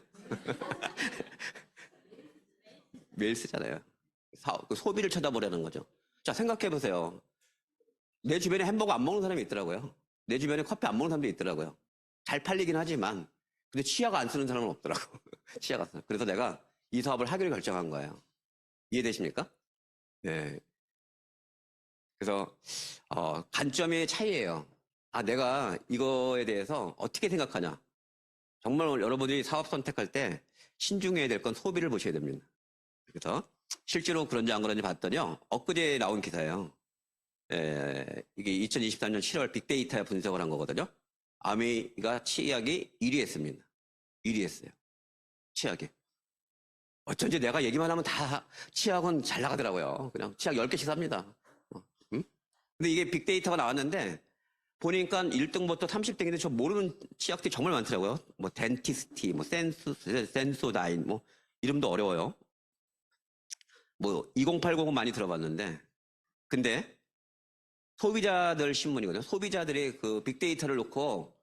매일 쓰잖아요. 소비를 쳐다보라는 거죠. 자, 생각해 보세요. 내 주변에 햄버거 안 먹는 사람이 있더라고요. 내 주변에 커피 안 먹는 사람도 있더라고요. 잘 팔리긴 하지만, 근데 치약 안 쓰는 사람은 없더라고. 치약 안 쓰는. 그래서 내가 이 사업을 하기로 결정한 거예요. 이해되십니까? 네. 그래서, 관점의 차이예요. 내가 이거에 대해서 어떻게 생각하냐. 정말 여러분들이 사업 선택할 때 신중해야 될 건 소비를 보셔야 됩니다. 그래서 실제로 그런지 안 그런지 봤더니요. 엊그제 나온 기사예요. 이게 2023년 7월 빅데이터 분석을 한 거거든요. 아메이가 치약이 1위 했습니다. 1위 했어요. 치약이. 어쩐지 내가 얘기만 하면 다 치약은 잘 나가더라고요. 그냥 치약 10개씩 삽니다. 응? 근데 이게 빅데이터가 나왔는데 보니까 1등부터 30등인데 저 모르는 치약들이 정말 많더라고요. 뭐 덴티스티, 뭐 센소다인, 뭐 이름도 어려워요. 뭐 2080은 많이 들어봤는데 근데 소비자들 신문이거든요. 소비자들의 그 빅데이터를 놓고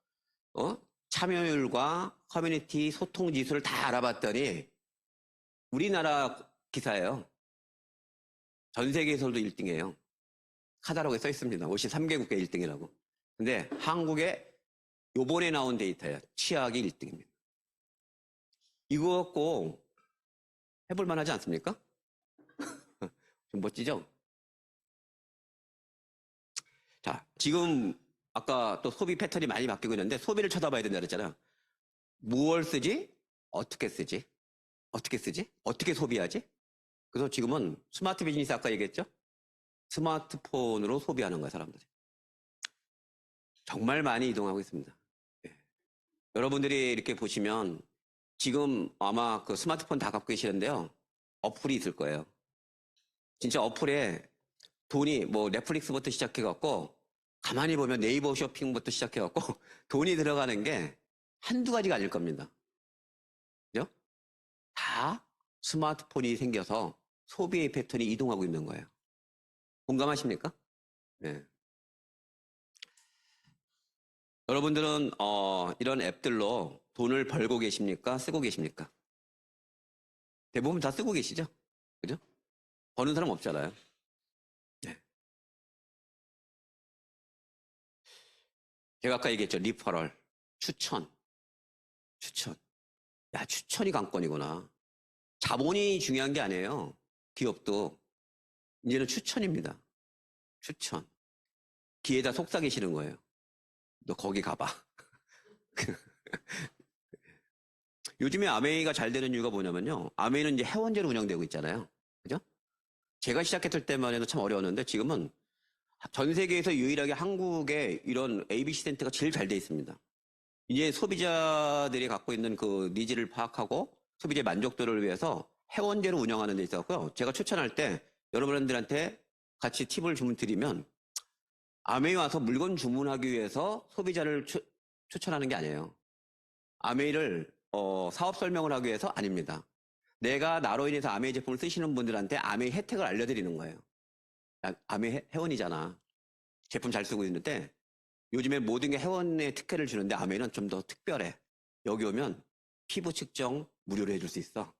참여율과 커뮤니티 소통 지수를 다 알아봤더니 우리나라 기사예요. 전 세계에서도 1등이에요. 카탈로그에 써 있습니다. 53개국의 1등이라고. 근데 한국의 요번에 나온 데이터예요. 치약이 1등입니다. 이거 꼭 해볼 만하지 않습니까? 좀 멋지죠? 자, 지금 아까 또 소비 패턴이 많이 바뀌고 있는데 소비를 쳐다봐야 된다 그랬잖아요. 무얼 쓰지? 어떻게 쓰지? 어떻게 쓰지? 어떻게 소비하지? 그래서 지금은 스마트 비즈니스 아까 얘기했죠? 스마트폰으로 소비하는 거예요, 사람들이. 정말 많이 이동하고 있습니다. 예. 여러분들이 이렇게 보시면 지금 아마 그 스마트폰 다 갖고 계시는데요. 어플이 있을 거예요. 진짜 어플에 돈이 뭐 넷플릭스부터 시작해갖고 가만히 보면 네이버 쇼핑부터 시작해갖고 돈이 들어가는 게 한두 가지가 아닐 겁니다. 그죠? 다 스마트폰이 생겨서 소비의 패턴이 이동하고 있는 거예요. 공감하십니까? 네. 여러분들은 이런 앱들로 돈을 벌고 계십니까? 쓰고 계십니까? 대부분 다 쓰고 계시죠? 그죠? 버는 사람 없잖아요. 네. 제가 아까 얘기했죠. 리퍼럴, 추천. 야, 추천이 관건이구나. 자본이 중요한 게 아니에요. 기업도. 이제는 추천입니다. 추천. 귀에다 속삭이시는 거예요. 너 거기 가봐. 요즘에 아메이가 잘 되는 이유가 뭐냐면요. 아메이는 이제 회원제로 운영되고 있잖아요. 그죠? 제가 시작했을 때만 해도 참 어려웠는데 지금은 전 세계에서 유일하게 한국에 이런 ABC 센터가 제일 잘 돼 있습니다. 이제 소비자들이 갖고 있는 그 니즈를 파악하고 소비자의 만족도를 위해서 회원제로 운영하는 데 있었고요. 제가 추천할 때 여러분들한테 같이 팁을 드리면 아메이 와서 물건 주문하기 위해서 소비자를 추천하는 게 아니에요. 아메이를 사업 설명을 하기 위해서 아닙니다. 내가 나로 인해서 아메이 제품을 쓰시는 분들한테 아메이 혜택을 알려드리는 거예요. 야, 아메이 회원이잖아. 제품 잘 쓰고 있는데 요즘에 모든 게 회원의 특혜를 주는데 아메이는 좀 더 특별해. 여기 오면 피부 측정 무료로 해줄 수 있어.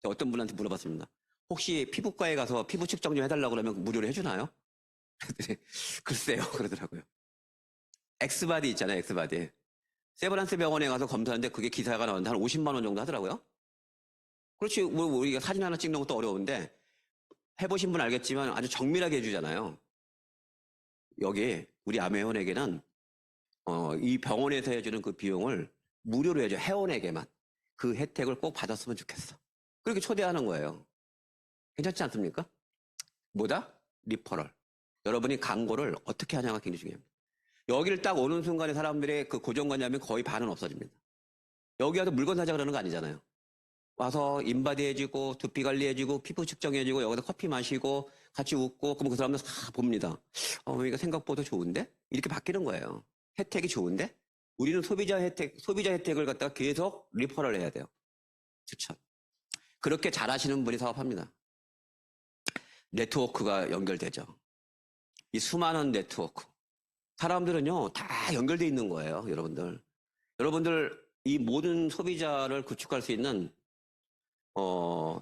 어떤 분한테 물어봤습니다. 혹시 피부과에 가서 피부 측정 좀 해달라고 그러면 무료로 해주나요? 글쎄요 그러더라고요. 엑스바디 있잖아요. 엑스바디. 세브란스 병원에 가서 검사하는데 그게 기사가 나오는데 한 50만 원 정도 하더라고요. 그렇지 뭐 우리가 사진 하나 찍는 것도 어려운데 해보신 분 알겠지만 아주 정밀하게 해주잖아요. 여기 우리 암회원에게는 이 병원에서 해주는 그 비용을 무료로 해줘. 회원에게만. 그 혜택을 꼭 받았으면 좋겠어. 그렇게 초대하는 거예요. 괜찮지 않습니까? 뭐다? 리퍼럴. 여러분이 광고를 어떻게 하냐가 굉장히 중요합니다. 여기를 딱 오는 순간에 사람들의 그 고정관념이 거의 반은 없어집니다. 여기 와서 물건 사자 그러는 거 아니잖아요. 와서 인바디 해주고 두피 관리해주고 피부 측정해주고 여기서 커피 마시고 같이 웃고 그럼 그 사람들 다 봅니다. 이거 생각보다 좋은데? 이렇게 바뀌는 거예요. 혜택이 좋은데? 우리는 소비자 혜택을 갖다가 계속 리퍼럴 해야 돼요. 추천. 그렇게 잘하시는 분이 사업합니다. 네트워크가 연결되죠. 이 수많은 네트워크. 사람들은요, 다 연결되어 있는 거예요, 여러분들. 여러분들, 이 모든 소비자를 구축할 수 있는,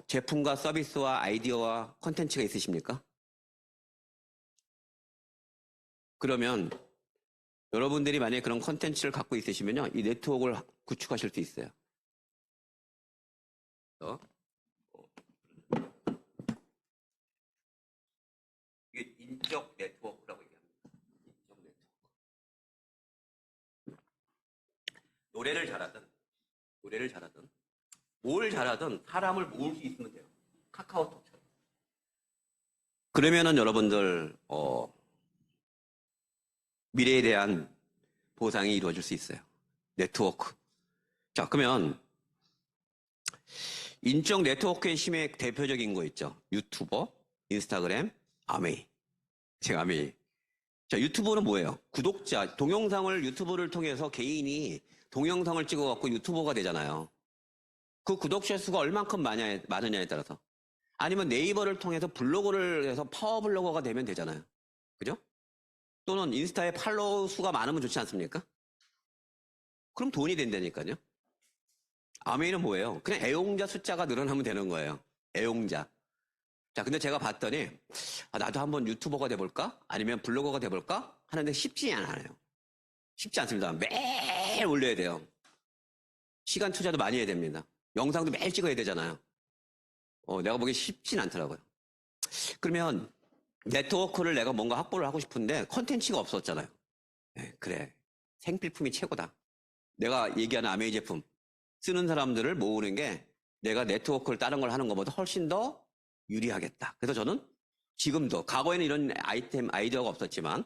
제품과 서비스와 아이디어와 콘텐츠가 있으십니까? 그러면 여러분들이 만약에 그런 콘텐츠를 갖고 있으시면요, 이 네트워크를 구축하실 수 있어요. 이게 인적 네트워크라고 얘기합니다. 인적 네트워크. 노래를 잘하든, 뭘 잘하든 사람을 모을 수 있으면 돼요. 카카오톡처럼. 그러면은 여러분들, 미래에 대한 보상이 이루어질 수 있어요. 네트워크. 자, 그러면 인적 네트워크의 힘의 대표적인 거 있죠. 유튜버, 인스타그램, 아메이. 제가 아메이. 자, 유튜버는 뭐예요? 구독자, 동영상을 유튜브를 통해서 개인이 동영상을 찍어갖고 유튜버가 되잖아요. 그 구독자 수가 얼만큼 많으냐에 따라서. 아니면 네이버를 통해서 블로그를 해서 파워블로거가 되면 되잖아요. 그죠? 또는 인스타에 팔로우 수가 많으면 좋지 않습니까? 그럼 돈이 된다니까요. 아메이는 뭐예요? 그냥 애용자 숫자가 늘어나면 되는 거예요. 애용자. 자, 근데 제가 봤더니, 나도 한번 유튜버가 돼볼까? 아니면 블로거가 돼볼까? 하는데 쉽지 않아요. 쉽지 않습니다. 매일 올려야 돼요. 시간 투자도 많이 해야 됩니다. 영상도 매일 찍어야 되잖아요. 내가 보기엔 쉽진 않더라고요. 그러면 네트워크를 내가 뭔가 확보를 하고 싶은데 컨텐츠가 없었잖아요. 네, 그래. 생필품이 최고다. 내가 얘기하는 아메이 제품 쓰는 사람들을 모으는 게 내가 네트워크를 다른 걸 하는 것보다 훨씬 더 유리하겠다. 그래서 저는 지금도, 과거에는 이런 아이디어가 없었지만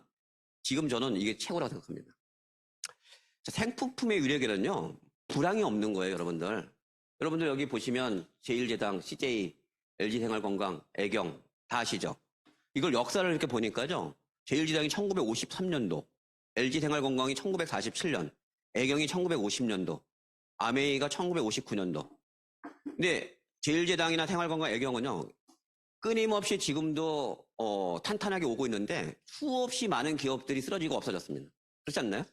지금 저는 이게 최고라고 생각합니다. 자, 생필품의 유래에는요, 불황이 없는 거예요, 여러분들. 여러분들 여기 보시면 제1제당, CJ, LG생활건강, 애경 다 아시죠? 이걸 역사를 이렇게 보니까요, 제1제당이 1953년도, LG생활건강이 1947년, 애경이 1950년도, 아메이가 1959년도. 근데 제1제당이나 생활건강, 애경은요, 끊임없이 지금도 탄탄하게 오고 있는데 수없이 많은 기업들이 쓰러지고 없어졌습니다. 그렇지 않나요?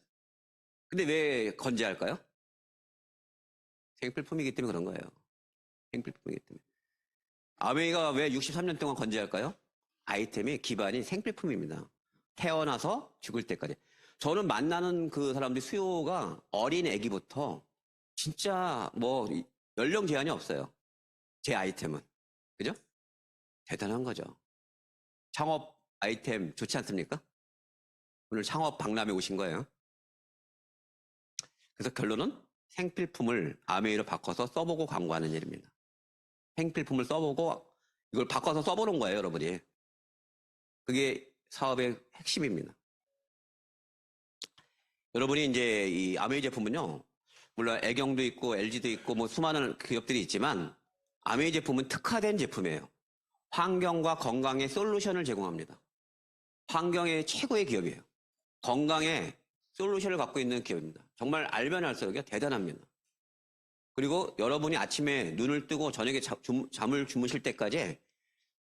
근데 왜 건재할까요? 생필품이기 때문에 그런 거예요. 생필품이기 때문에. 아메이가 왜 63년 동안 건재할까요? 아이템이 기반이 생필품입니다. 태어나서 죽을 때까지. 저는 만나는 그 사람들이 수요가 어린 애기부터 진짜 뭐 연령 제한이 없어요. 제 아이템은. 그죠? 대단한 거죠. 창업 아이템 좋지 않습니까? 오늘 창업 박람회 오신 거예요. 그래서 결론은 생필품을 아메이로 바꿔서 써보고 광고하는 일입니다. 생필품을 써보고 이걸 바꿔서 써보는 거예요, 여러분이. 그게 사업의 핵심입니다. 여러분이 이제 이 아메이 제품은요, 물론 애경도 있고 LG도 있고 뭐 수많은 기업들이 있지만 아메이 제품은 특화된 제품이에요. 환경과 건강에 솔루션을 제공합니다. 환경의 최고의 기업이에요. 건강에 솔루션을 갖고 있는 기업입니다. 정말 알면 알수록 대단합니다. 그리고 여러분이 아침에 눈을 뜨고 저녁에 잠을 주무실 때까지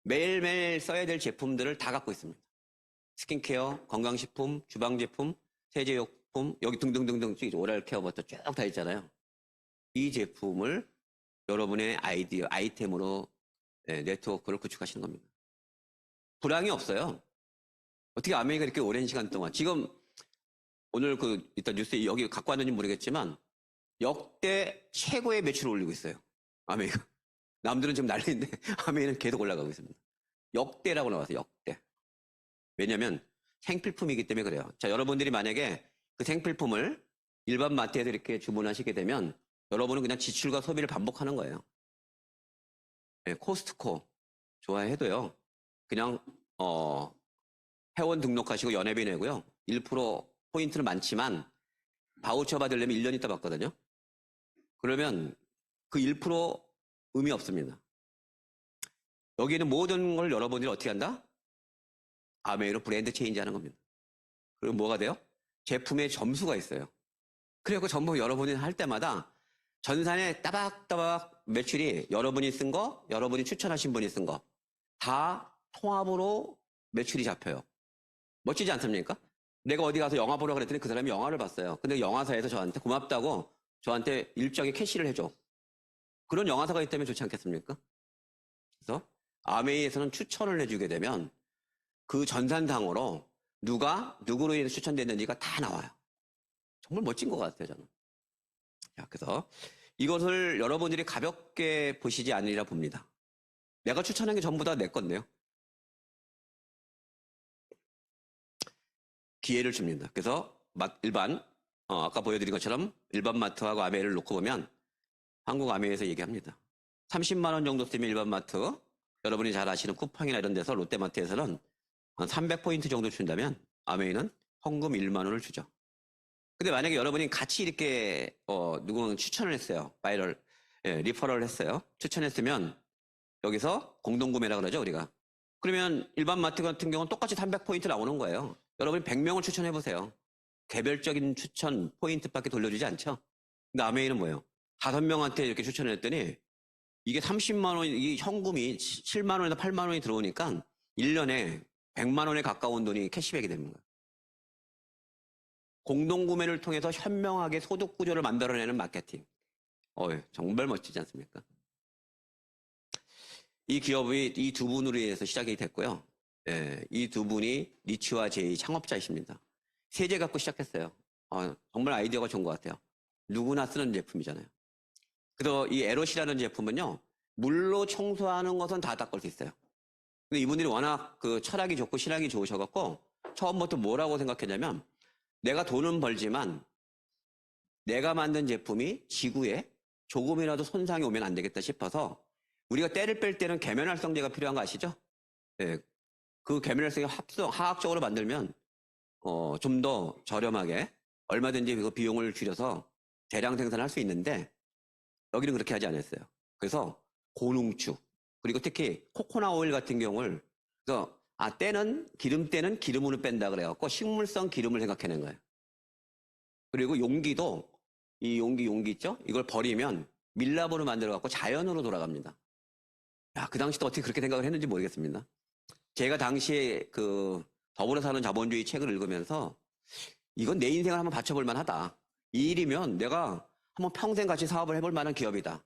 매일매일 써야 될 제품들을 다 갖고 있습니다. 스킨케어, 건강식품, 주방제품, 세제용품, 여기 등등등등 오랄 케어부터 쭉 다 있잖아요. 이 제품을 여러분의 아이템으로 네트워크를 구축하시는 겁니다. 불황이 없어요. 어떻게 아메이가 이렇게 오랜 시간 동안 지금 오늘 일단 뉴스에 여기 갖고 왔는지 모르겠지만 역대 최고의 매출을 올리고 있어요. 아메이가. 남들은 지금 난리인데 아메이는 계속 올라가고 있습니다. 역대라고 나와서 역대. 왜냐하면 생필품이기 때문에 그래요. 자, 여러분들이 만약에 그 생필품을 일반 마트에서 이렇게 주문하시게 되면 여러분은 그냥 지출과 소비를 반복하는 거예요. 네, 코스트코 좋아해도요. 그냥 회원 등록하시고 연회비 내고요. 1% 포인트는 많지만 바우처 받으려면 1년 있다 받거든요. 그러면 그 1% 의미 없습니다. 여기는 모든 걸 여러분들이 어떻게 한다? 아메이로 브랜드 체인지 하는 겁니다. 그리고 뭐가 돼요? 제품에 점수가 있어요. 그리고 전부 여러분이 할 때마다 전산에 따박따박 매출이 여러분이 쓴 거, 여러분이 추천하신 분이 쓴 거 다 통합으로 매출이 잡혀요. 멋지지 않습니까? 내가 어디 가서 영화 보러 그랬더니 그 사람이 영화를 봤어요. 근데 영화사에서 저한테 고맙다고 저한테 일정에 캐시를 해줘. 그런 영화사가 있다면 좋지 않겠습니까? 그래서 아메이에서는 추천을 해주게 되면 그 전산상으로 누가 누구로 인해서 추천됐는지가 다 나와요. 정말 멋진 것 같아요, 저는. 자, 그래서 이것을 여러분들이 가볍게 보시지 않으리라 봅니다. 내가 추천한 게 전부 다 내 건데요. 기회를 줍니다. 그래서 일반 아까 보여드린 것처럼 일반 마트하고 아메이를 놓고 보면 한국 아메이에서 얘기합니다. 30만 원 정도 쓰면 일반 마트, 여러분이 잘 아시는 쿠팡이나 이런 데서 롯데마트에서는 한 300포인트 정도 준다면 아메이는 현금 1만 원을 주죠. 근데 만약에 여러분이 같이 이렇게 누구는 추천을 했어요. 리퍼럴 했어요. 추천했으면 여기서 공동구매라 그러죠, 우리가. 그러면 일반 마트 같은 경우는 똑같이 300포인트 나오는 거예요. 여러분이 100명을 추천해보세요. 개별적인 추천 포인트밖에 돌려주지 않죠? 근데 아메이는 뭐예요? 5명한테 이렇게 추천을 했더니 이게 30만 원, 이 현금이 7만 원이나 8만 원이 들어오니까 1년에 100만 원에 가까운 돈이 캐시백이 되는 거예요. 공동구매를 통해서 현명하게 소득 구조를 만들어내는 마케팅. 정말 멋지지 않습니까? 이 기업이 이 두 분으로 인해서 시작이 됐고요. 예, 이 두 분이 리치와 제이 창업자이십니다. 세제 갖고 시작했어요. 정말 아이디어가 좋은 것 같아요. 누구나 쓰는 제품이잖아요. 그래서 이 에롯이라는 제품은요, 물로 청소하는 것은 다 닦을 수 있어요. 근데 이분들이 워낙 그 철학이 좋고 신앙이 좋으셔갖고 처음부터 뭐라고 생각했냐면 내가 돈은 벌지만 내가 만든 제품이 지구에 조금이라도 손상이 오면 안 되겠다 싶어서 우리가 때를 뺄 때는 계면활성제가 필요한 거 아시죠? 예, 그 계면활성제 화학적으로 만들면 좀 더 저렴하게 얼마든지 그 비용을 줄여서 대량 생산할 수 있는데 여기는 그렇게 하지 않았어요. 그래서 고농축 그리고 특히 코코넛 오일 같은 경우를 그래서 때는 기름때는 기름으로 뺀다 그래갖고 식물성 기름을 생각해낸 거예요. 그리고 용기도 이 용기 있죠? 이걸 버리면 밀랍으로 만들어갖고 자연으로 돌아갑니다. 야, 그 당시 때 어떻게 그렇게 생각을 했는지 모르겠습니다. 제가 당시에 그 더불어 사는 자본주의 책을 읽으면서 이건 내 인생을 한번 바쳐볼 만하다. 이 일이면 내가 한번 평생 같이 사업을 해볼 만한 기업이다.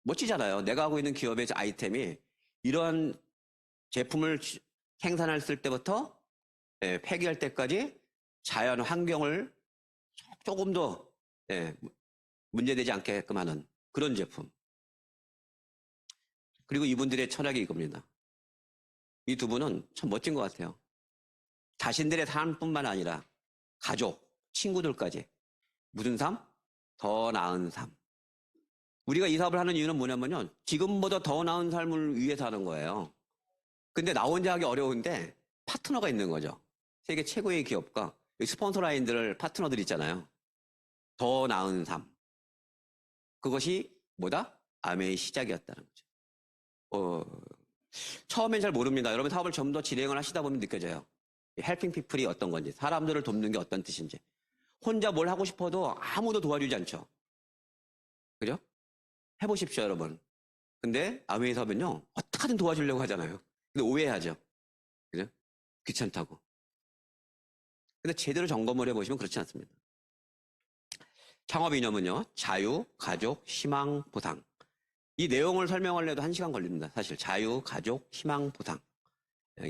멋지잖아요. 내가 하고 있는 기업의 아이템이 이런 제품을 생산했을 때부터 폐기할 때까지 자연 환경을 조금 더 문제되지 않게끔 하는 그런 제품. 그리고 이분들의 철학이 이겁니다. 이 두 분은 참 멋진 것 같아요. 자신들의 삶뿐만 아니라 가족, 친구들까지 무슨 삶? 더 나은 삶. 우리가 이 사업을 하는 이유는 뭐냐면요. 지금보다 더 나은 삶을 위해서 하는 거예요. 근데 나 혼자 하기 어려운데 파트너가 있는 거죠. 세계 최고의 기업과 스폰서 라인들 파트너들 있잖아요. 더 나은 삶. 그것이 뭐다? 아메의 시작이었다는 거죠. 처음엔 잘 모릅니다. 여러분 사업을 좀 더 진행을 하시다 보면 느껴져요. 헬핑 피플이 어떤 건지, 사람들을 돕는 게 어떤 뜻인지. 혼자 뭘 하고 싶어도 아무도 도와주지 않죠. 그죠? 해보십시오, 여러분. 근데 아메이 사업은요, 어떻게든 도와주려고 하잖아요. 근데 오해하죠. 그죠? 귀찮다고. 근데 제대로 점검을 해보시면 그렇지 않습니다. 창업 이념은요, 자유, 가족, 희망, 보상. 이 내용을 설명하려도 1시간 걸립니다. 사실 자유, 가족, 희망, 보상.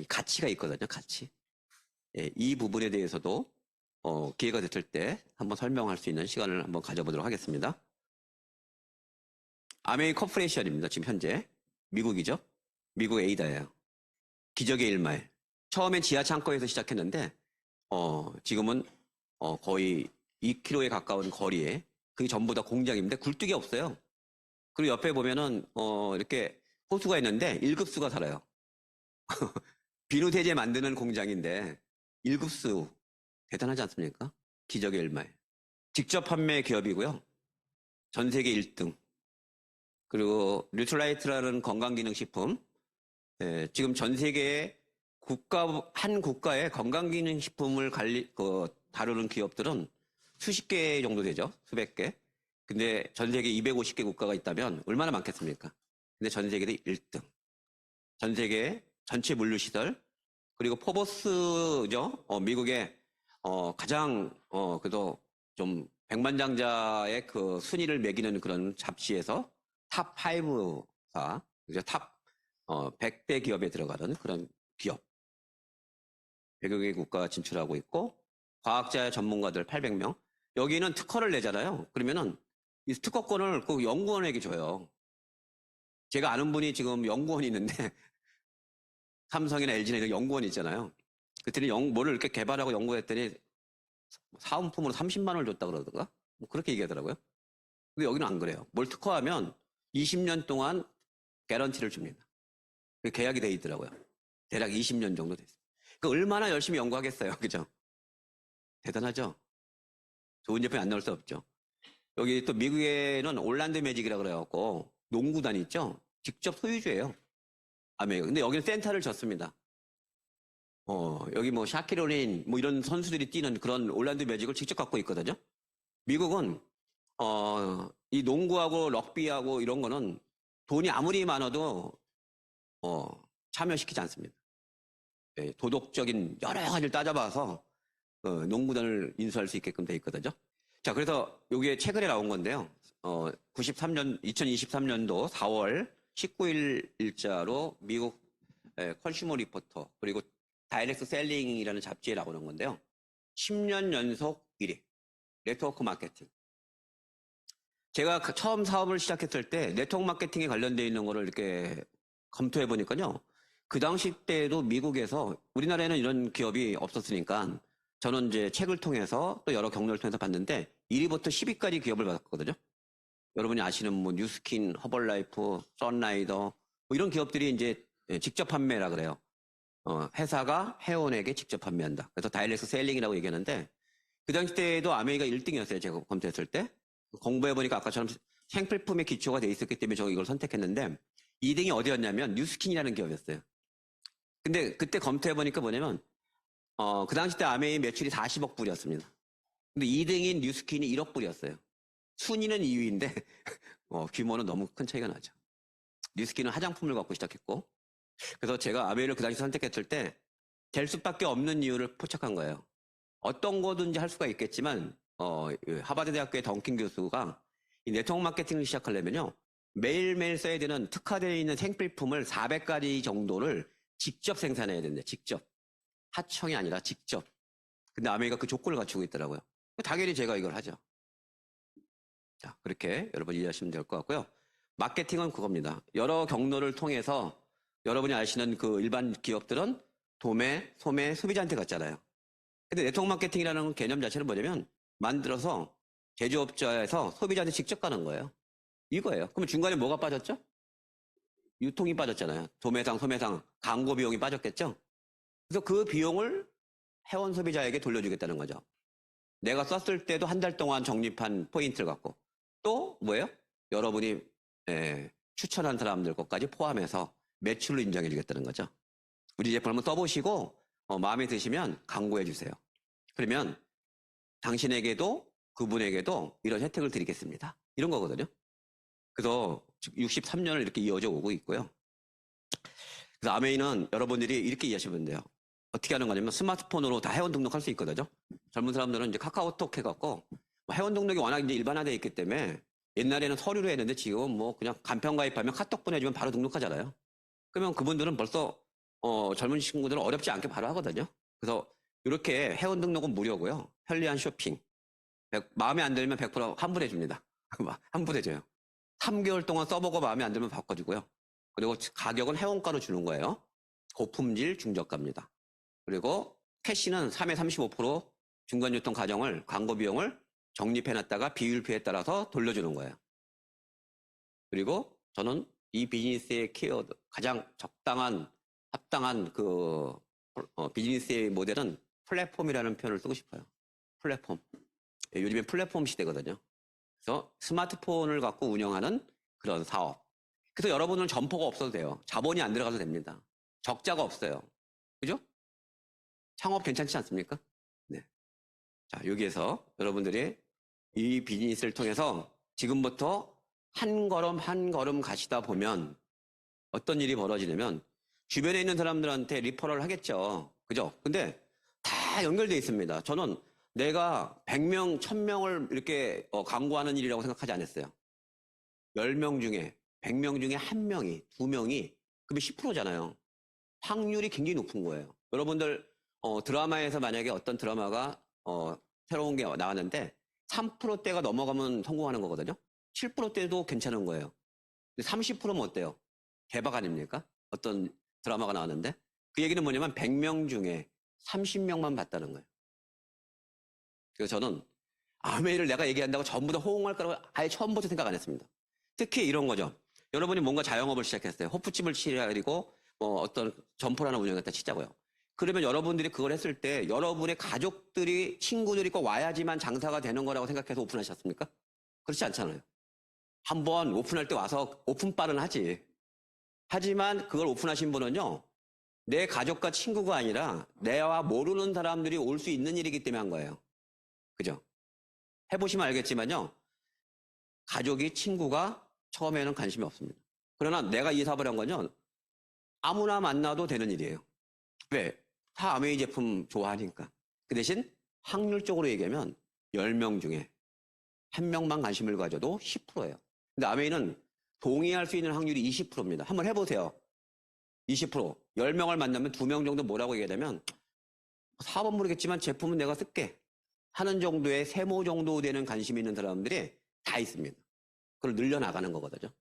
가치가 있거든요. 가치. 이 부분에 대해서도 기회가 됐을 때 한번 설명할 수 있는 시간을 한번 가져보도록 하겠습니다. 아메이 커퍼레이션입니다. 지금 현재 미국이죠. 미국 에이다예요. 기적의 1마일. 처음엔 지하 창고에서 시작했는데 지금은 거의 2km에 가까운 거리에 그게 전부 다 공장인데 굴뚝이 없어요. 그리고 옆에 보면은 이렇게 호수가 있는데 1급수가 살아요. 비누 세제 만드는 공장인데 1급수 대단하지 않습니까? 기적의 1마일. 직접 판매 기업이고요. 전 세계 1등. 그리고 뉴트라이트라는 건강기능식품. 지금 전 세계의 한 국가의 건강기능식품을 다루는 기업들은 수십 개 정도 되죠. 수백 개. 근데 전 세계 250개 국가가 있다면 얼마나 많겠습니까? 근데 전 세계도 1등. 전 세계 전체 물류시설, 그리고 포버스죠. 미국의 가장 그래도 좀 백만장자의 그 순위를 매기는 그런 잡지에서 탑 5사, 탑 100대 기업에 들어가는 그런 기업. 100여 개 국가가 진출하고 있고 과학자 전문가들 800명. 여기는 특허를 내잖아요. 그러면은 이 특허권을 꼭 연구원에게 줘요. 제가 아는 분이 지금 연구원이 있는데 삼성이나 LG나 이런 연구원이 있잖아요. 그랬더니 뭐를 이렇게 개발하고 연구했더니 사은품으로 30만 원을 줬다 그러던가? 뭐 그렇게 얘기하더라고요. 근데 여기는 안 그래요. 뭘 특허하면 20년 동안 개런티를 줍니다. 계약이 돼 있더라고요. 대략 20년 정도 됐어요. 그러니까 얼마나 열심히 연구하겠어요. 그죠? 대단하죠? 좋은 제품이 안 나올 수 없죠. 여기 또 미국에는 올란드 매직이라고 그래갖고 농구단이 있죠? 직접 소유주예요. 근데 여기는 센터를 졌습니다. 여기 뭐 샤키로린 뭐 이런 선수들이 뛰는 그런 올란드 매직을 직접 갖고 있거든요. 미국은 이 농구하고 럭비하고 이런 거는 돈이 아무리 많아도 참여시키지 않습니다. 도덕적인 여러 가지를 따져봐서 농구단을 인수할 수 있게끔 돼 있거든요. 자, 그래서 여기에 최근에 나온 건데요. 2023년도 4월 19일 일자로 미국 컨슈머 리포터 그리고 다이렉트 셀링이라는 잡지에 나오는 건데요. 10년 연속 1위 네트워크 마케팅. 제가 처음 사업을 시작했을 때 네트워크 마케팅에 관련되어 있는 거를 이렇게 검토해 보니까요. 그 당시 때도 미국에서 우리나라에는 이런 기업이 없었으니까 저는 이제 책을 통해서 또 여러 경로를 통해서 봤는데 1위부터 10위까지 기업을 받았거든요. 여러분이 아시는 뭐 뉴스킨, 허벌라이프, 선라이더 뭐 이런 기업들이 이제 직접 판매라 그래요. 회사가 회원에게 직접 판매한다. 그래서 다이렉트 셀링이라고 얘기하는데 그 당시 때도 아메이가 1등이었어요. 제가 검토했을 때. 공부해보니까 아까처럼 생필품의 기초가 돼 있었기 때문에 저 이걸 선택했는데 2등이 어디였냐면 뉴스킨이라는 기업이었어요. 근데 그때 검토해보니까 뭐냐면 그 당시 때 아메이 매출이 40억 불이었습니다. 근데 2등인 뉴스킨이 1억 불이었어요. 순위는 2위인데 규모는 너무 큰 차이가 나죠. 뉴스킨은 화장품을 갖고 시작했고 그래서 제가 아메이를 그 당시 선택했을 때 될 수밖에 없는 이유를 포착한 거예요. 어떤 거든지 할 수가 있겠지만 하버드 대학교의 던킨 교수가 이 네트워크 마케팅을 시작하려면요. 매일매일 써야 되는 특화되어 있는 생필품을 400가지 정도를 직접 생산해야 된대. 직접. 하청이 아니라 직접. 근데 아메이가 그 조건을 갖추고 있더라고요. 당연히 제가 이걸 하죠. 자, 그렇게 여러분 이해하시면 될 것 같고요. 마케팅은 그겁니다. 여러 경로를 통해서 여러분이 아시는 그 일반 기업들은 도매, 소매, 소비자한테 갔잖아요. 근데 네트워크 마케팅이라는 개념 자체는 뭐냐면 만들어서 제조업자에서 소비자한테 직접 가는 거예요. 이거예요. 그러면 중간에 뭐가 빠졌죠? 유통이 빠졌잖아요. 도매상, 소매상, 광고 비용이 빠졌겠죠? 그래서 그 비용을 회원 소비자에게 돌려주겠다는 거죠. 내가 썼을 때도 한 달 동안 적립한 포인트를 갖고 또 뭐예요? 여러분이 추천한 사람들 것까지 포함해서 매출로 인정해 주겠다는 거죠. 우리 제품 한번 써보시고 마음에 드시면 광고해 주세요. 그러면 당신에게도 그분에게도 이런 혜택을 드리겠습니다. 이런 거거든요. 그래서 63년을 이렇게 이어져 오고 있고요. 그래서 아메이는 여러분들이 이렇게 이해하시면 돼요. 어떻게 하는 거냐면 스마트폰으로 다 회원 등록할 수 있거든요. 젊은 사람들은 이제 카카오톡 해갖고 회원 등록이 워낙 이제 일반화되어 있기 때문에 옛날에는 서류로 했는데 지금은 뭐 그냥 간편 가입하면 카톡 보내주면 바로 등록하잖아요. 그러면 그분들은 벌써 젊은 친구들은 어렵지 않게 바로 하거든요. 그래서 이렇게 회원 등록은 무료고요. 편리한 쇼핑. 마음에 안 들면 100% 환불해 줍니다. 환불해 줘요. 3개월 동안 써보고 마음에 안 들면 바꿔주고요. 그리고 가격은 회원가로 주는 거예요. 고품질 중저가입니다. 그리고 캐시는 3회 35% 중간유통 과정을 광고 비용을 적립해놨다가 비율표에 따라서 돌려주는 거예요. 그리고 저는 이 비즈니스의 키워드 가장 적당한 합당한 그 비즈니스의 모델은 플랫폼이라는 표현을 쓰고 싶어요. 플랫폼. 요즘에 플랫폼 시대거든요. 그래서 스마트폰을 갖고 운영하는 그런 사업. 그래서 여러분은 점포가 없어도 돼요. 자본이 안 들어가도 됩니다. 적자가 없어요. 그죠? 창업 괜찮지 않습니까? 네. 자, 여기에서 여러분들이 이 비즈니스를 통해서 지금부터 한 걸음 한 걸음 가시다 보면 어떤 일이 벌어지냐면 주변에 있는 사람들한테 리퍼럴 하겠죠. 그죠? 근데 다 연결되어 있습니다. 저는 내가 100명, 1000명을 이렇게 광고하는 일이라고 생각하지 않았어요. 10명 중에, 100명 중에 1명이, 2명이, 그러면 10%잖아요. 확률이 굉장히 높은 거예요. 여러분들 드라마에서 만약에 어떤 드라마가 새로운 게 나왔는데 3%대가 넘어가면 성공하는 거거든요. 7%대도 괜찮은 거예요. 근데 30%면 어때요? 대박 아닙니까? 어떤 드라마가 나왔는데 그 얘기는 뭐냐면 100명 중에 30명만 봤다는 거예요. 그래서 저는 아메이를 내가 얘기한다고 전부 다 호응할 거라고 아예 처음부터 생각 안 했습니다. 특히 이런 거죠. 여러분이 뭔가 자영업을 시작했어요. 호프집을 차리고 어떤 점포를 하나 운영했다 치자고요. 그러면 여러분들이 그걸 했을 때 여러분의 가족들이 친구들이 꼭 와야지만 장사가 되는 거라고 생각해서 오픈하셨습니까? 그렇지 않잖아요. 한번 오픈할 때 와서 오픈빨은 하지. 하지만 그걸 오픈하신 분은요. 내 가족과 친구가 아니라 내와 모르는 사람들이 올 수 있는 일이기 때문에 한 거예요. 그죠? 해보시면 알겠지만요. 가족이 친구가 처음에는 관심이 없습니다. 그러나 내가 이 사업을 한 건요. 아무나 만나도 되는 일이에요. 왜? 다 아메이 제품 좋아하니까. 그 대신 확률적으로 얘기하면 10명 중에 1명만 관심을 가져도 10%예요. 근데 아메이는 동의할 수 있는 확률이 20%입니다. 한번 해보세요. 20%. 10명을 만나면 2명 정도 뭐라고 얘기하냐면 사업은 모르겠지만 제품은 내가 쓸게 하는 정도의 세모 정도 되는 관심이 있는 사람들이 다 있습니다. 그걸 늘려나가는 거거든요.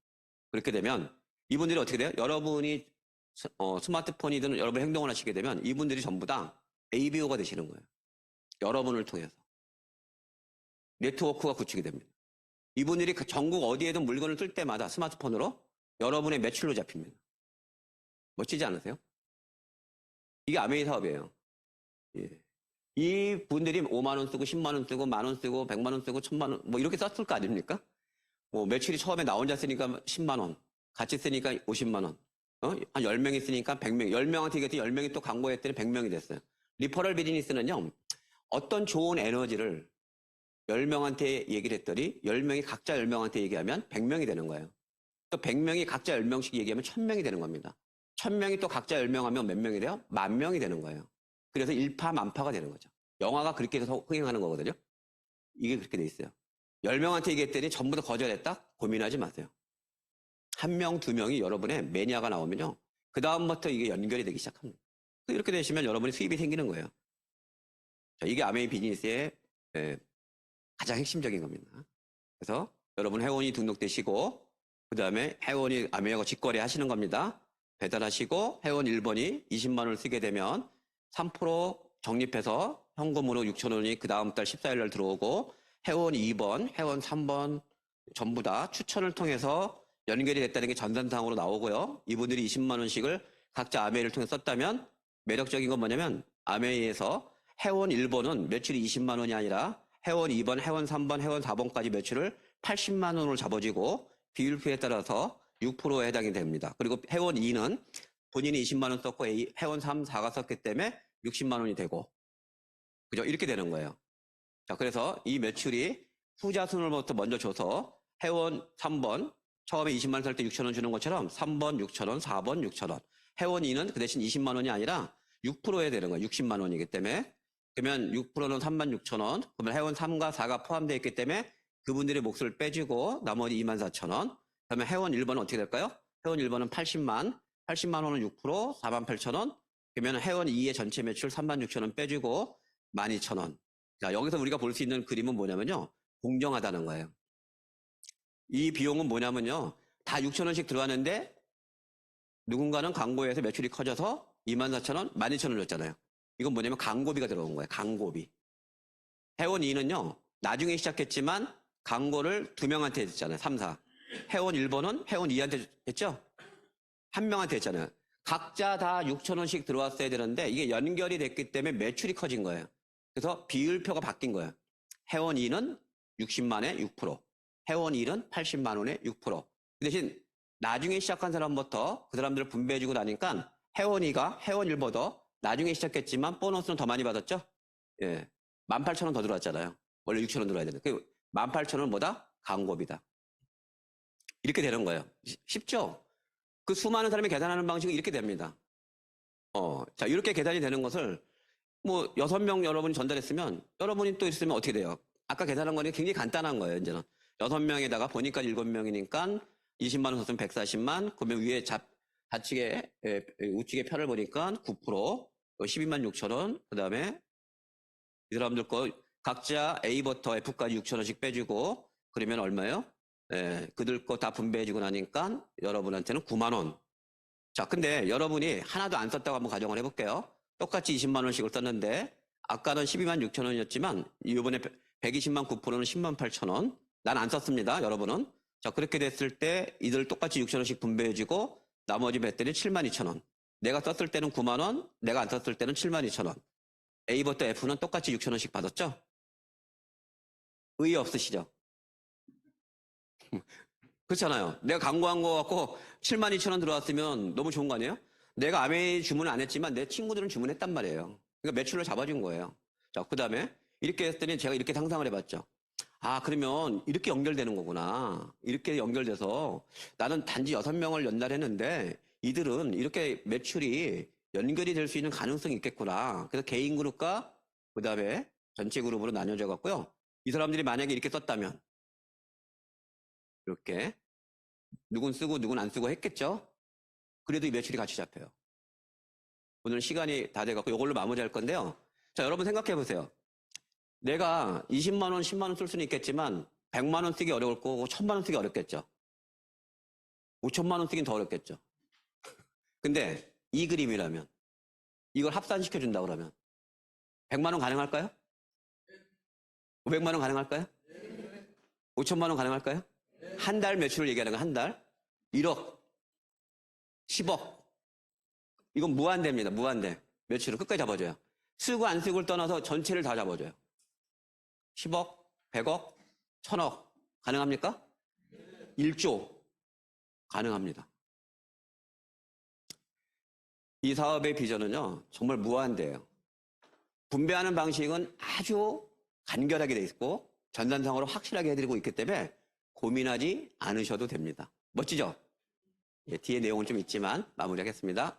그렇게 되면 이분들이 어떻게 돼요? 여러분이 스마트폰이든 여러분 행동을 하시게 되면 이분들이 전부 다 ABO가 되시는 거예요. 여러분을 통해서. 네트워크가 구축이 됩니다. 이분들이 전국 어디에든 물건을 쓸 때마다 스마트폰으로 여러분의 매출로 잡힙니다. 멋지지 않으세요? 이게 아메이 사업이에요. 예. 이 분들이 5만 원 쓰고 10만 원 쓰고 만 원 쓰고 100만 원 쓰고 1000만 원 뭐 이렇게 썼을 거 아닙니까? 뭐 매출이 처음에 나 혼자 쓰니까 10만 원, 같이 쓰니까 50만 원, 한 10명이 쓰니까 100명, 10명한테 얘기했더니 10명이 또 광고했더니 100명이 됐어요. 리퍼럴 비즈니스는요, 어떤 좋은 에너지를 10명한테 얘기를 했더니 10명이 각자 10명한테 얘기하면 100명이 되는 거예요. 또 100명이 각자 10명씩 얘기하면 1000명이 되는 겁니다. 1000명이 또 각자 10명 하면 몇 명이 돼요? 10,000명이 되는 거예요. 그래서 일파만파가 되는 거죠. 영화가 그렇게 해서 흥행하는 거거든요. 이게 그렇게 돼 있어요. 10명한테 얘기했더니 전부 다 거절했다? 고민하지 마세요. 1명, 2명이 여러분의 매니아가 나오면요. 그 다음부터 이게 연결이 되기 시작합니다. 이렇게 되시면 여러분의 수입이 생기는 거예요. 자, 이게 아메이 비즈니스의 가장 핵심적인 겁니다. 그래서 여러분 회원이 등록되시고 그 다음에 회원이 아메이하고 직거래 하시는 겁니다. 배달하시고 회원 1번이 20만 원을 쓰게 되면 3% 적립해서 현금으로 6,000원이 그 다음 달 14일 날 들어오고 회원 2번, 회원 3번 전부 다 추천을 통해서 연결이 됐다는 게 전산상으로 나오고요. 이분들이 20만 원씩을 각자 아메이를 통해 썼다면 매력적인 건 뭐냐면 아메이에서 회원 1번은 매출이 20만 원이 아니라 회원 2번, 회원 3번, 회원 4번까지 매출을 80만 원으로 잡아지고 비율표에 따라서 6%에 해당이 됩니다. 그리고 회원 2는 본인이 20만 원 썼고 회원 3, 4가 썼기 때문에 60만 원이 되고 그죠? 이렇게 되는 거예요. 자, 그래서 이 매출이 후자순으로부터 먼저 줘서 회원 3번 처음에 20만 원 살 때 6천 원 주는 것처럼 3번 6천 원, 4번 6천 원. 회원 2는 그 대신 20만 원이 아니라 6%에 되는 거예요. 60만 원이기 때문에. 그러면 6%는 3만 6천 원. 그러면 회원 3과 4가 포함되어 있기 때문에 그분들의 몫을 빼주고 나머지 2만 4천 원. 그러면 회원 1번은 어떻게 될까요? 회원 1번은 80만 원은 6%, 4만 8천 원. 그러면 회원 2의 전체 매출 3만 6천 원 빼주고 12,000원. 자, 여기서 우리가 볼 수 있는 그림은 뭐냐면요. 공정하다는 거예요. 이 비용은 뭐냐면요. 다 6천 원씩 들어왔는데 누군가는 광고에서 매출이 커져서 24,000원, 12,000원 줬잖아요. 이건 뭐냐면 광고비가 들어온 거예요. 광고비. 회원 2는요. 나중에 시작했지만 광고를 2명한테 했잖아요. 3, 4. 회원 1번은 회원 2한테 했죠? 1명한테 했잖아요. 각자 다 6천 원씩 들어왔어야 되는데 이게 연결이 됐기 때문에 매출이 커진 거예요. 그래서 비율표가 바뀐 거예요. 회원 2는 60만에 6%, 회원 1은 80만 원에 6%. 그 대신 나중에 시작한 사람부터 그 사람들을 분배해주고 나니까 회원 2가 회원 1보다 나중에 시작했지만 보너스는 더 많이 받았죠? 예. 18,000원 더 들어왔잖아요. 원래 6,000원 들어와야 되는데. 그 18,000원 뭐다? 광고비다. 이렇게 되는 거예요. 쉽죠? 그 수많은 사람이 계산하는 방식은 이렇게 됩니다. 자, 이렇게 계산이 되는 것을 뭐 6명 여러분이 전달했으면 여러분이 또 있으면 어떻게 돼요? 아까 계산한 거는 굉장히 간단한 거예요, 이제는. 6명에다가 보니까 7명이니까 20만 원 썼으면 140만, 그러면 위에 좌측에, 우측에 편을 보니까 9%, 12만 6천 원, 그 다음에 이 사람들 거 각자 A부터 F까지 6천 원씩 빼주고, 그러면 얼마예요? 그들 거 다 분배해주고 나니까 여러분한테는 9만 원. 자, 근데 여러분이 하나도 안 썼다고 한번 가정을 해볼게요. 똑같이 20만 원씩을 썼는데 아까는 12만 6천 원이었지만 이번에 120만 9%는 10만 8천 원. 난 안 썼습니다. 여러분은. 자, 그렇게 됐을 때 이들 똑같이 6천 원씩 분배해주고 나머지 뱃들이 7만 2천 원. 내가 썼을 때는 9만 원, 내가 안 썼을 때는 7만 2천 원. A부터 F는 똑같이 6천 원씩 받았죠? 의의 없으시죠? 그렇잖아요. 내가 광고한 거 갖고 7만 2천 원 들어왔으면 너무 좋은 거 아니에요? 내가 아메이 주문 안 했지만 내 친구들은 주문했단 말이에요. 그러니까 매출을 잡아준 거예요. 자, 그 다음에 이렇게 했더니 제가 이렇게 상상을 해봤죠. 아, 그러면 이렇게 연결되는 거구나. 이렇게 연결돼서 나는 단지 6명을 연달했는데 이들은 이렇게 매출이 연결이 될 수 있는 가능성이 있겠구나. 그래서 개인 그룹과 그 다음에 전체 그룹으로 나뉘어져 갖고요. 이 사람들이 만약에 이렇게 썼다면 이렇게 누군 쓰고 누군 안 쓰고 했겠죠? 그래도 이 매출이 같이 잡혀요. 오늘 시간이 다 돼갖고 이걸로 마무리할 건데요. 자, 여러분 생각해 보세요. 내가 20만 원, 10만 원 쓸 수는 있겠지만 100만 원 쓰기 어려울 거고 1000만 원 쓰기 어렵겠죠. 5천만 원 쓰긴 더 어렵겠죠. 근데 이 그림이라면 이걸 합산시켜 준다 그러면 100만 원 가능할까요? 500만 원 가능할까요? 5천만 원 가능할까요? 한 달 매출을 얘기하는 거 한 달. 1억, 10억. 이건 무한대입니다. 무한대. 매출을 끝까지 잡아줘요. 쓰고 안 쓰고를 떠나서 전체를 다 잡아줘요. 10억, 100억, 1000억. 가능합니까? 1조. 가능합니다. 이 사업의 비전은요, 정말 무한대예요. 분배하는 방식은 아주 간결하게 돼 있고 전산상으로 확실하게 해드리고 있기 때문에 고민하지 않으셔도 됩니다. 멋지죠? 예, 뒤에 내용은 좀 있지만 마무리하겠습니다.